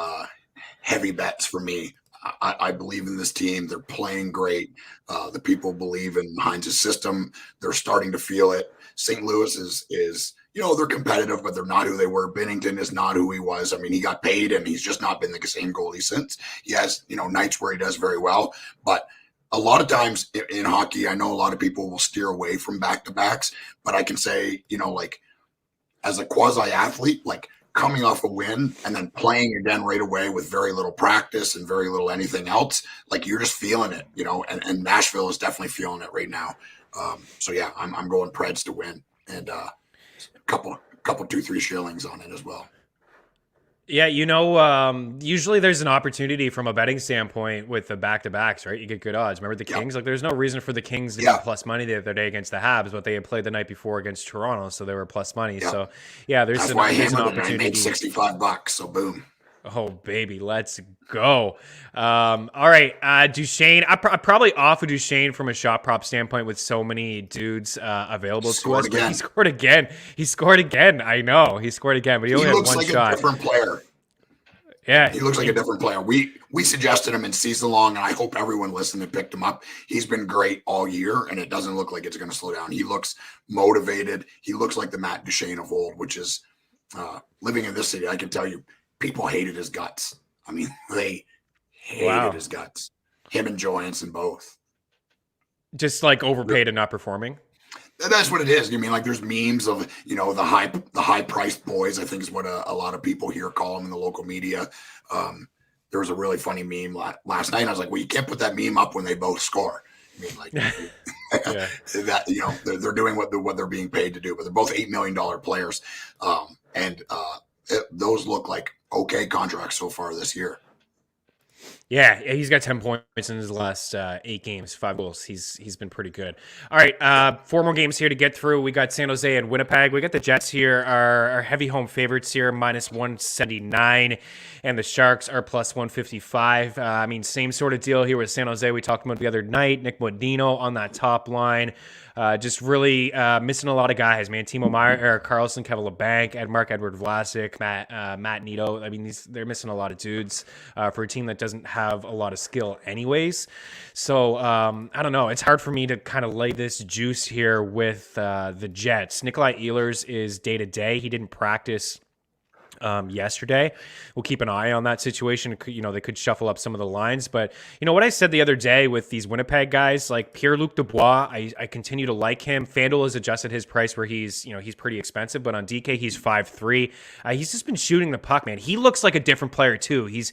heavy bets for me. I believe in this team. They're playing great. The people believe in Hines' system. They're starting to feel it. St. Louis is they're competitive, but they're not who they were. Binnington is not who he was. I mean, he got paid, and he's just not been the same goalie since. He has, nights where he does very well. But a lot of times in hockey, I know a lot of people will steer away from back-to-backs. But I can say, as a quasi-athlete, coming off a win and then playing again right away with very little practice and very little anything else, you're just feeling it, and Nashville is definitely feeling it right now. So yeah, I'm going Preds to win, and a couple 2-3 shillings on it as well. Yeah, usually there's an opportunity from a betting standpoint with the back-to-backs, right? You get good odds. Remember the Kings? There's no reason for the Kings to get plus money the other day against the Habs, but they had played the night before against Toronto, so they were plus money. Yeah. So, yeah, there's an opportunity. I made $65, so boom. Oh, baby, let's go. All right, Duchesne. I'm probably off of Duchesne from a shot prop standpoint with so many dudes available to us. But he scored again. I know. He scored again, but he only had one shot. He looks like a different player. Yeah. He looks like a different player. We suggested him in season long, and I hope everyone listened and picked him up. He's been great all year, and it doesn't look like it's going to slow down. He looks motivated. He looks like the Matt Duchesne of old, which is living in this city, I can tell you, people hated his guts. I mean, they hated his guts. Him and Johansson both. Just overpaid and not performing? That's what it is. You mean there's memes of, the high priced boys, I think is what a lot of people here call them in the local media. There was a really funny meme last night. And I was like, well, you can't put that meme up when they both score. I mean, that, they're doing what they're being paid to do, but they're both $8 million players. Those look like okay contracts so far this year. Yeah, he's got 10 points in his last 8 games, 5 goals. He's been pretty good. All right, 4 more games here to get through. We got San Jose and Winnipeg. We got the Jets here, our heavy home favorites here, minus 179, and the Sharks are plus 155. I mean, same sort of deal here with San Jose. We talked about the other night. Nick Modino on that top line. Just really missing a lot of guys, man. Timo Meier, Erik Karlsson, Kevin LeBanc, Mark-Edward Vlasic, Matt Nito. I mean, they're missing a lot of dudes for a team that doesn't have a lot of skill anyways. So, I don't know. It's hard for me to kind of lay this juice here with the Jets. Nikolai Ehlers is day-to-day. He didn't practice yesterday. We'll keep an eye on that situation. They could shuffle up some of the lines, but what I said the other day with these Winnipeg guys, like Pierre-Luc Dubois, I continue to like him. FanDuel has adjusted his price where he's pretty expensive, but on DK he's 5'3". He's just been shooting the puck, man. He looks like a different player too. He's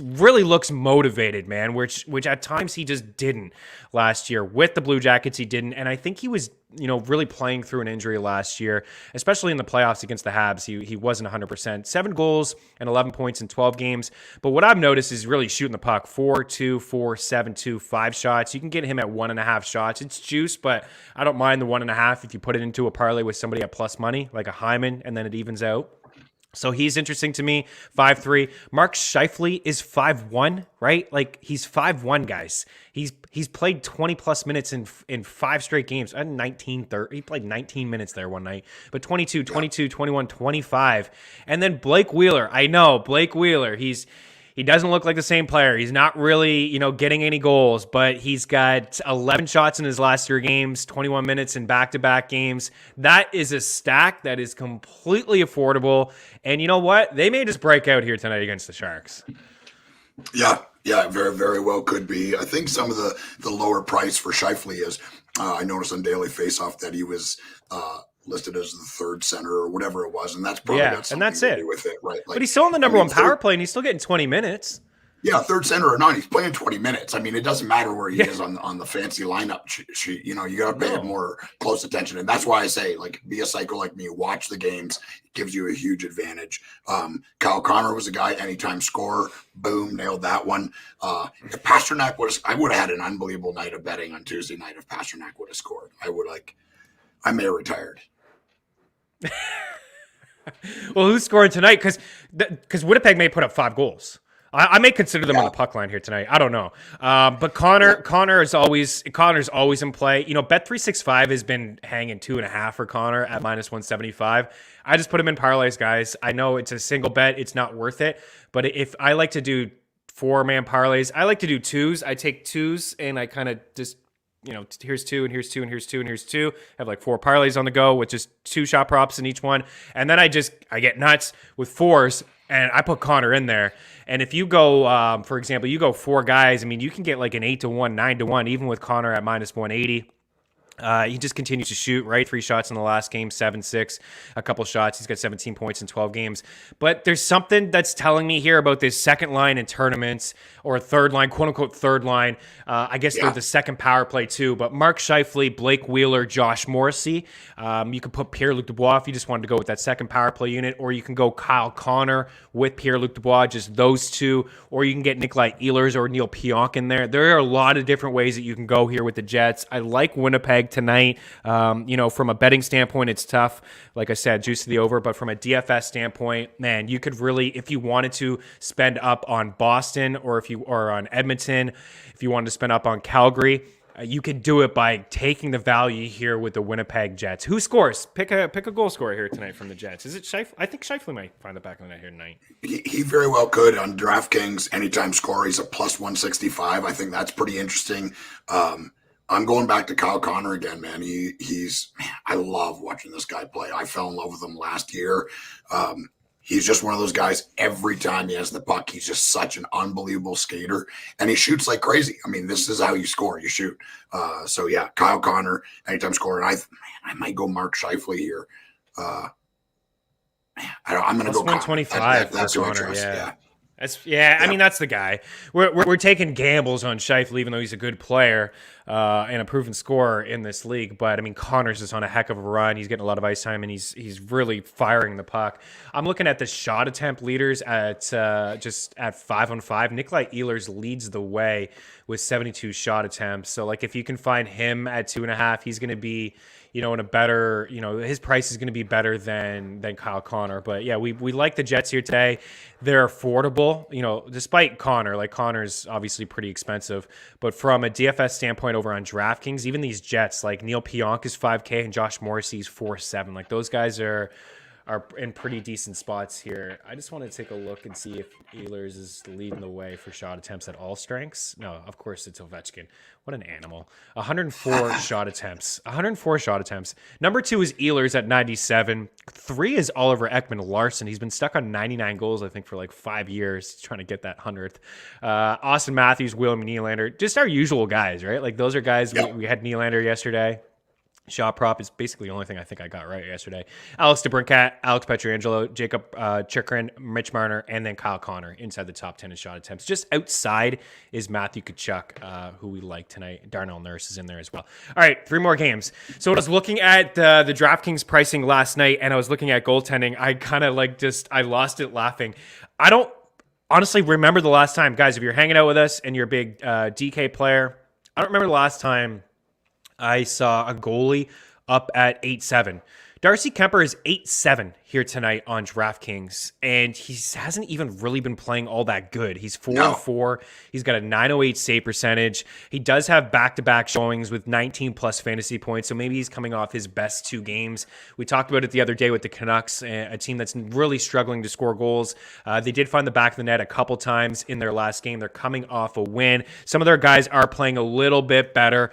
really looks motivated, man, which at times he just didn't last year. With the Blue Jackets he didn't, and I think he was really playing through an injury last year, especially in the playoffs against the Habs. He wasn't 100%. 7 goals and 11 points in 12 games. But what I've noticed is really shooting the puck. 4-2, 4-7-2, 5 shots. You can get him at 1.5 shots. It's juice, but I don't mind the 1.5 if you put it into a parlay with somebody at plus money, like a Hyman, and then it evens out. So he's interesting to me, 5'3". Mark Scheifele is 5'1", right? He's 5'1", guys. He's played 20-plus minutes in 5 straight games. He played 19 minutes there one night. But 22, 21, 25. And then Blake Wheeler. I know, Blake Wheeler. He doesn't look like the same player. He's not really, getting any goals, but he's got 11 shots in his last 3 games, 21 minutes in back-to-back games. That is a stack that is completely affordable. And you know what? They may just break out here tonight against the Sharks. Yeah, very, very well could be. I think some of the lower price for Scheifele is, I noticed on Daily Faceoff that he was listed as the 3rd center or whatever it was, and that's probably got something to do with it, right? But he's still on the number 1 power play, and he's still getting 20 minutes. Yeah, third center or not, he's playing 20 minutes. I mean, it doesn't matter where he is on the fancy lineup sheet. You know, you got to pay more close attention. And that's why I say, like, be a psycho like me, watch the games. It gives you a huge advantage. Kyle Connor was a guy, anytime scorer, boom, nailed that one. If Pasternak I would have had an unbelievable night of betting on Tuesday night if Pasternak would have scored. I may have retired. Well, who's scoring tonight? Because Winnipeg may put up 5 goals. I may consider them on the puck line here tonight. I don't know. But Connor's always in play. You know, Bet365 has been hanging 2.5 for Connor at -175. I just put him in parlays, guys. I know it's a single bet. It's not worth it. But if I like to do 4-man parlays, I like to do 2s. I take 2s and I kind of just, you know, here's 2 and here's 2 and here's 2 and here's 2. I have like 4 parlays on the go with just 2 shot props in each one. And then I get nuts with 4s and I put Connor in there. And if you go, for example, you go 4 guys, I mean, you can get like an 8-1, 9-1, even with Connor at -180. He just continues to shoot, right? 3 shots in the last game, 7-6, a couple shots. He's got 17 points in 12 games. But there's something that's telling me here about this second line in tournaments, or third line, quote unquote third line. I guess they're the second power play too. But Mark Scheifele, Blake Wheeler, Josh Morrissey. You could put Pierre-Luc Dubois if you just wanted to go with that second power play unit, or you can go Kyle Connor with Pierre-Luc Dubois, just those 2, or you can get Nikolai Ehlers or Neil Pionk in there. There are a lot of different ways that you can go here with the Jets. I like Winnipeg tonight. You know, from a betting standpoint, it's tough. Like I said, juice to the over. But from a DFS standpoint, man, you could really, if you wanted to spend up on Boston or on Edmonton, if you wanted to spend up on Calgary, you could do it by taking the value here with the Winnipeg Jets. Who scores? Pick a goal scorer here tonight from the Jets. Is it Scheifele? I think Scheifele might find the back of the net here tonight. He very well could on DraftKings. Anytime scorer, he's a +165. I think that's pretty interesting. I'm going back to Kyle Connor again, man. I love watching this guy play. I fell in love with him last year. He's just one of those guys, every time he has the puck, he's just such an unbelievable skater, and he shoots like crazy. I mean, this is how you score. You shoot. So, yeah, Kyle Connor, anytime scorer. And I might go Mark Scheifele here. I'm going to go 125 that's for Connor, yeah. I mean, that's the guy. We're taking gambles on Scheifele, even though he's a good player and a proven scorer in this league. But I mean, Connors is on a heck of a run. He's getting a lot of ice time, and he's really firing the puck. I'm looking at the shot attempt leaders at just at 5-on-5. Nikolai Ehlers leads the way with 72 shot attempts. So like, if you can find him at 2.5, he's going to be, you know, in a better, you know, his price is going to be better than Kyle Connor. But yeah, we like the Jets here today. They're affordable, you know, despite Connor. Like, Connor's obviously pretty expensive, but from a DFS standpoint over on DraftKings, even these Jets, like Neil Pionk is 5K and Josh Morrissey's 4.7. Like, those guys are in pretty decent spots here. I just want to take a look and see if Ehlers is leading the way for shot attempts at all strengths. No, of course it's Ovechkin. What an animal. 104 shot attempts. 104 shot attempts. Number 2 is Ehlers at 97. 3 is Oliver Ekman-Larsson. He's been stuck on 99 goals, I think, for like 5 years, trying to get that 100th. Austin Matthews, William Nylander, just our usual guys, right? Like, those are guys. We had Nylander yesterday. Shot prop is basically the only thing I think I got right yesterday. Alex DeBrincat, Alex Pietrangelo, Jacob Chikrin, Mitch Marner, and then Kyle Connor inside the top 10 in shot attempts. Just outside is Matthew Tkachuk, who we like tonight. Darnell Nurse is in there as well. All right, 3 more games. So I was looking at the DraftKings pricing last night, and I was looking at goaltending. I kind of I lost it laughing. I don't honestly remember the last time. Guys, if you're hanging out with us and you're a big DK player, I don't remember the last time I saw a goalie up at 8.7. Darcy Kemper is 8.7 here tonight on DraftKings, and he hasn't even really been playing all that good. He's 4-4. He's got a 908 save percentage. He does have back-to-back showings with 19-plus fantasy points, so maybe he's coming off his best 2 games. We talked about it the other day with the Canucks, a team that's really struggling to score goals. They did find the back of the net a couple times in their last game. They're coming off a win. Some of their guys are playing a little bit better.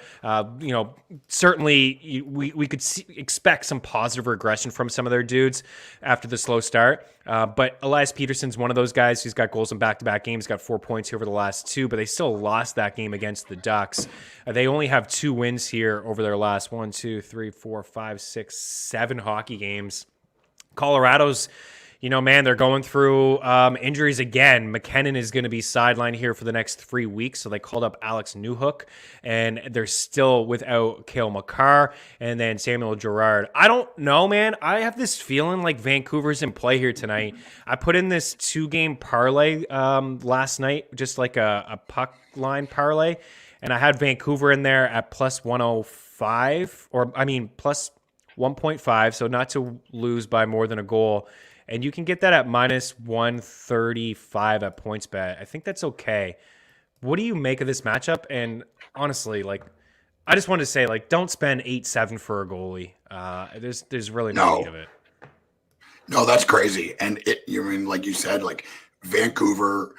Certainly we could expect some positive regression from some of their dudes after the slow start. But Elias Peterson's one of those guys who's got goals in back-to-back games, got 4 points here over the last 2, but they still lost that game against the Ducks. They only have 2 wins here over their last 1, 2, 3, 4, 5, 6, 7 hockey games. Colorado's, man, they're going through injuries again. McKinnon is going to be sidelined here for the next 3 weeks, so they called up Alex Newhook, and they're still without Cale Makar and then Samuel Girard. I don't know, man. I have this feeling like Vancouver's in play here tonight. I put in this 2-game parlay last night, just like a puck line parlay, and I had Vancouver in there at plus 105, plus 1.5, so not to lose by more than a goal. And you can get that at minus 135 at PointsBet. I think that's okay. What do you make of this matchup? And honestly, I just wanted to say, don't spend 8-7 for a goalie. There's really no need of it. No, that's crazy. And like you said, Vancouver,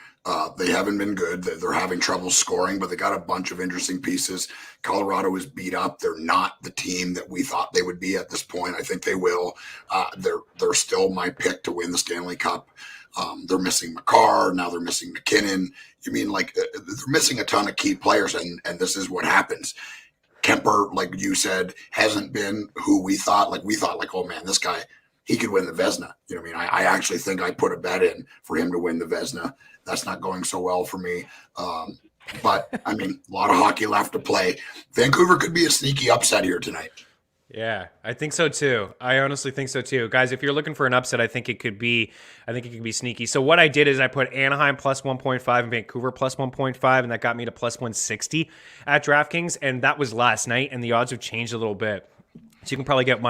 they haven't been good. They're having trouble scoring, but they got a bunch of interesting pieces. Colorado is beat up. They're not the team that we thought they would be at this point. I think they will. They're still my pick to win the Stanley Cup. They're missing Makar. Now they're missing McKinnon. They're missing a ton of key players, and this is what happens. Kemper, like you said, hasn't been who we thought. We thought, oh man, this guy, he could win the Vezina. I actually think I put a bet in for him to win the Vezina. That's not going so well for me. But a lot of hockey left to play. Vancouver could be a sneaky upset here tonight. Yeah, I think so too. I honestly think so too. Guys, if you're looking for an upset, I think it could be sneaky. So what I did is I put Anaheim plus 1.5 and Vancouver plus 1.5, and that got me to plus 160 at DraftKings, and that was last night, and the odds have changed a little bit. So you can probably get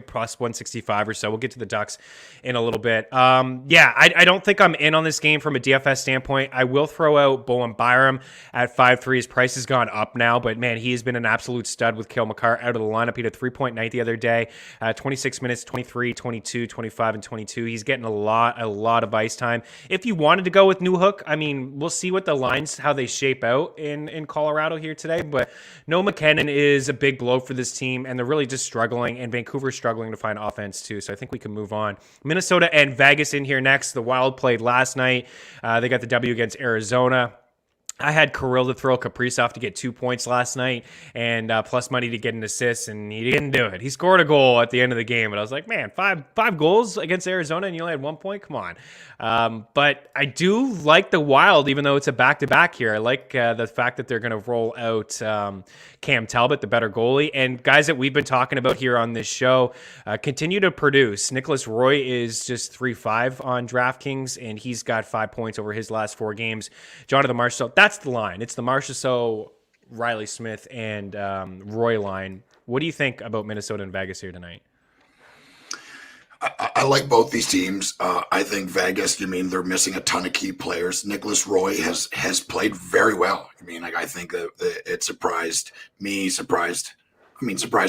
plus 165 or so. We'll get to the Ducks in a little bit. I don't think I'm in on this game from a DFS standpoint. I will throw out Bowen Byram at 5.3. His price has gone up now, but man, he has been an absolute stud with Cale Makar out of the lineup. He had a 3-point night the other day, 26 minutes, 23, 22, 25, and 22. He's getting a lot of ice time. If you wanted to go with Newhook, we'll see what the lines, how they shape out in Colorado here today, but no McKinnon is a big blow for this team, and they're really just struggling, and Vancouver's struggling to find offense too. So I think we can move on. Minnesota and Vegas in here next. The Wild played last night. They got the W against Arizona. I had Kirill to throw Kaprizov to get 2 points last night and plus money to get an assist, and he didn't do it. He scored a goal at the end of the game, but I was like, man, five goals against Arizona and you only had 1 point? Come on. But I do like the Wild, even though it's a back-to-back here. I like the fact that they're going to roll out Cam Talbot, the better goalie, and guys that we've been talking about here on this show continue to produce. Nicholas Roy is just 3.5 on DraftKings, and he's got 5 points over his last 4 games. Jonathan Marchessault, that's the line. It's the Marchessault, Riley Smith, and Roy line. What do you think about Minnesota and Vegas here tonight? I like both these teams. I think Vegas, they're missing a ton of key players. Nicholas Roy has played very well. I think that it surprised me, surprised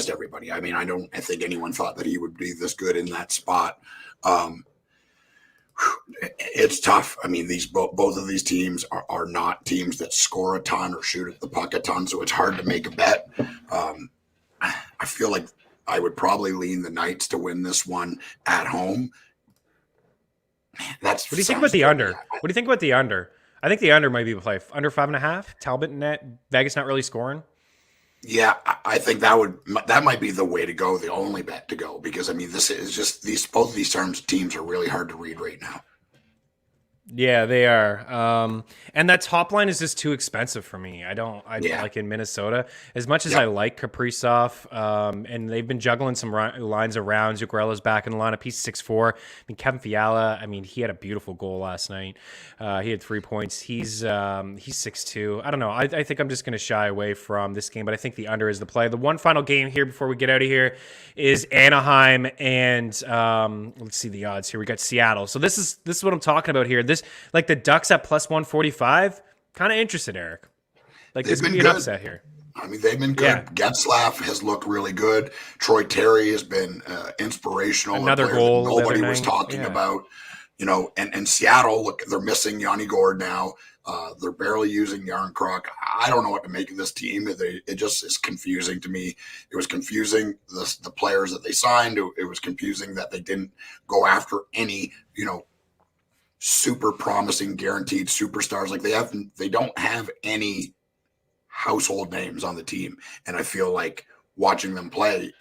everybody. I don't think anyone thought that he would be this good in that spot. It's tough. Both of these teams are not teams that score a ton or shoot at the puck a ton, so it's hard to make a bet. I feel like I would probably lean the Knights to win this one at home. Man, what do you think about the under? What do you think about the under? I think the under might be a play. Under 5.5. Talbot net. Vegas not really scoring. Yeah, I think that might be the way to go, the only bet to go, because this is just both of these teams are really hard to read right now. Yeah, they are. And that top line is just too expensive for me. I don't like in Minnesota. As much as I like Kaprizov, and they've been juggling some lines around. Zuccarella's back in the lineup. He's 6'4". Kevin Fiala, he had a beautiful goal last night. He had 3 points. He's 6'2". I don't know. I think I'm just going to shy away from this game, but I think the under is the play. The one final game here before we get out of here is Anaheim and let's see the odds here. We got Seattle. So this is what I'm talking about here. Like the Ducks at plus 145, kind of interested, Eric. This could be an upset here. They've been good. Yeah. Getzlaf has looked really good. Troy Terry has been inspirational. Another goal nobody was talking about. And Seattle, look, they're missing Yanni Gord now. They're barely using Yarn Krok. I don't know what to make of this team. It just is confusing to me. It was confusing the players that they signed. It was confusing that they didn't go after any, super promising guaranteed superstars. They don't have any household names on the team, and I feel like watching them play,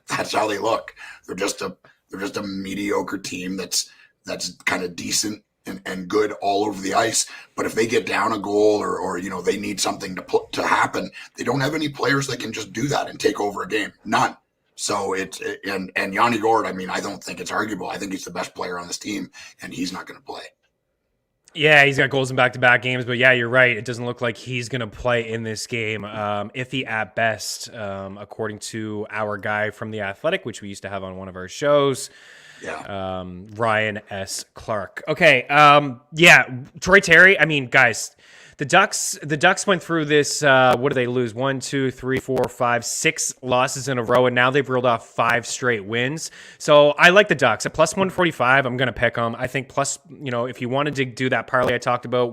that's how they look. They're just a mediocre team that's that's kind of decent and good all over the ice. But if they get down a goal or they need something to happen, they don't have any players that can just do that and take over a game. None. So and Yanni Gourde, I mean, I don't think it's arguable. I think he's the best player on this team, and he's not going to play. Yeah, he's got goals in back-to-back games, but yeah, you're right. It doesn't look like he's going to play in this game. Iffy at best, according to our guy from The Athletic, which we used to have on one of our shows. Yeah. Ryan S. Clark. Okay. Troy Terry. I mean, guys, the Ducks went through this. What did they lose? 1, 2, 3, 4, 5, 6 losses in a row, and now they've reeled off 5 straight wins. So I like the Ducks at plus 145. I'm going to pick them. I think plus, if you wanted to do that parlay I talked about,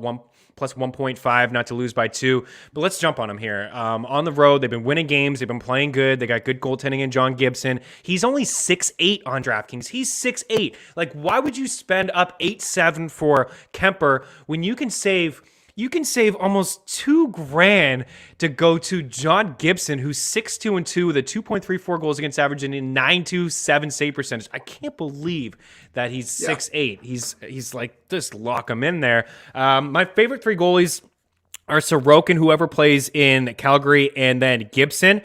plus 1.5, not to lose by 2. But let's jump on them here. On the road, they've been winning games. They've been playing good. They got good goaltending in John Gibson. He's only 6'8" on DraftKings. He's 6'8". Like, why would you spend up 8-7 for Kemper when you can save almost $2,000 to go to John Gibson, who's 6-2-2 with a 2.34 goals against average and a 9.27 save percentage. I can't believe that he's 6'8". He's like, just lock him in there. My favorite 3 goalies are Sorokin, whoever plays in Calgary, and then Gibson.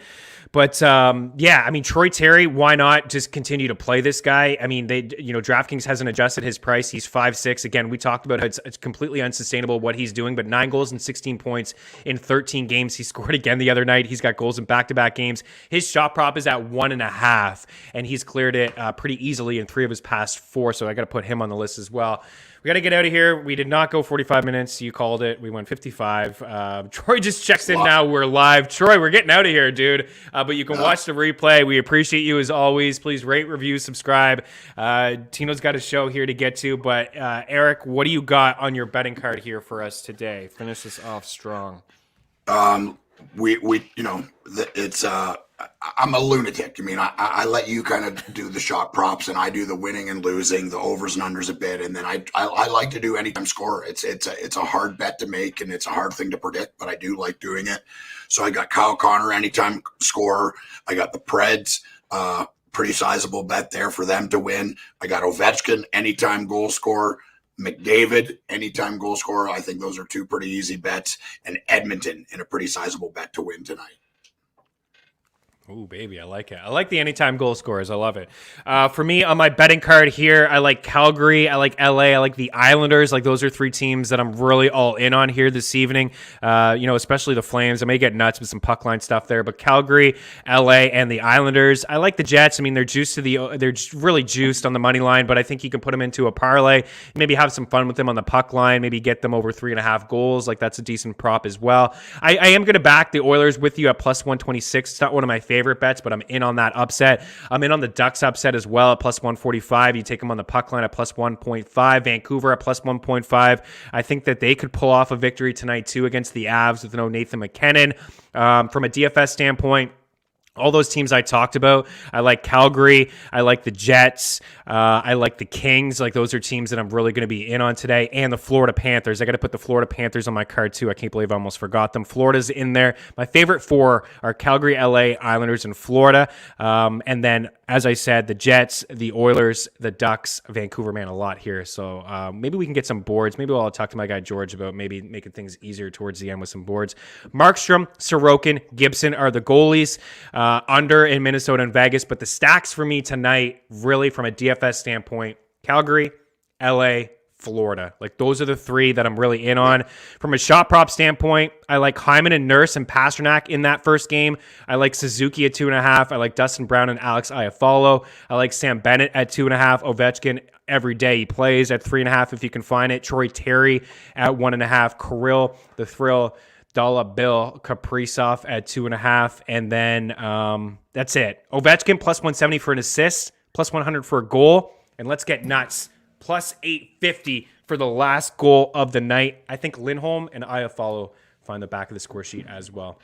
But Troy Terry, why not just continue to play this guy? I mean, DraftKings hasn't adjusted his price. He's 5'6". Again, we talked about how it's completely unsustainable what he's doing, but 9 goals and 16 points in 13 games. He scored again the other night. He's got goals in back-to-back games. His shot prop is at 1.5, and he's cleared it pretty easily in 3 of his past 4, so I got to put him on the list as well. We got to get out of here. We did not go 45 minutes. You called it. We went 55. Troy just checks in now. We're live. Troy, we're getting out of here, dude. But you can watch the replay. We appreciate you as always. Please rate, review, subscribe. Tino's got a show here to get to. But Eric, what do you got on your betting card here for us today? Finish this off strong. I'm a lunatic. I mean, I let you kind of do the shot props, and I do the winning and losing, the overs and unders a bit, and then I like to do anytime score. It's a hard bet to make, and it's a hard thing to predict, but I do like doing it. So I got Kyle Connor anytime scorer. I got the Preds, pretty sizable bet there for them to win. I got Ovechkin anytime goal scorer. McDavid, anytime goal scorer. I think those are 2 pretty easy bets, and Edmonton in a pretty sizable bet to win tonight. Ooh, baby, I like it. I like the anytime goal scorers. I love it. For me, on my betting card here, I like Calgary, I like LA, I like the Islanders. Like, those are 3 teams that I'm really all in on here this evening. Especially the Flames. I may get nuts with some puck line stuff there, but Calgary, LA, and the Islanders. I like the Jets. I mean, they're really juiced on the money line, but I think you can put them into a parlay, maybe have some fun with them on the puck line, maybe get them over 3.5 goals. Like, that's a decent prop as well. I am going to back the Oilers with you at plus 126. It's not one of my favorite bets, but I'm in on that upset. I'm in on the Ducks upset as well at plus 145. You take them on the puck line at plus 1.5. Vancouver at plus 1.5. I think that they could pull off a victory tonight too against the Avs with no Nathan McKinnon. From a DFS standpoint, all those teams I talked about, I like Calgary, I like the Jets, I like the Kings. Like, those are teams that I'm really going to be in on today. And the Florida Panthers. I got to put the Florida Panthers on my card too. I can't believe I almost forgot them. Florida's in there. My favorite 4 are Calgary, LA, Islanders, and Florida. And then, as I said, the Jets, the Oilers, the Ducks, Vancouver, man, a lot here. So maybe we can get some boards. Maybe I'll talk to my guy George about maybe making things easier towards the end with some boards. Markstrom, Sorokin, Gibson are the goalies. Under in Minnesota and Vegas, but the stacks for me tonight, really from a DFS standpoint, Calgary, LA, Florida. Like, those are the 3 that I'm really in on. From a shot prop standpoint, I like Hyman and Nurse and Pasternak in that first game. I like Suzuki at 2.5. I like Dustin Brown and Alex Iafallo. I like Sam Bennett at 2.5. Ovechkin every day he plays at 3.5 if you can find it. Troy Terry at 1.5. Kirill, the Thrill, Dollar Bill, Kaprizov at 2.5, and then that's it. Ovechkin plus 170 for an assist, plus 100 for a goal, and let's get nuts. Plus 850 for the last goal of the night. I think Lindholm and Iafallo find the back of the score sheet as well.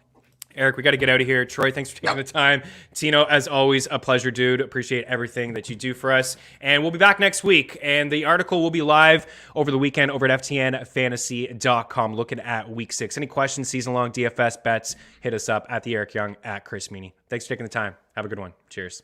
Eric, we got to get out of here. Troy, thanks for taking the time. Tino, as always, a pleasure, dude. Appreciate everything that you do for us. And we'll be back next week. And the article will be live over the weekend over at ftnfantasy.com looking at week 6. Any questions, season-long DFS bets, hit us up at the Eric Young, at Chris Meaney. Thanks for taking the time. Have a good one. Cheers.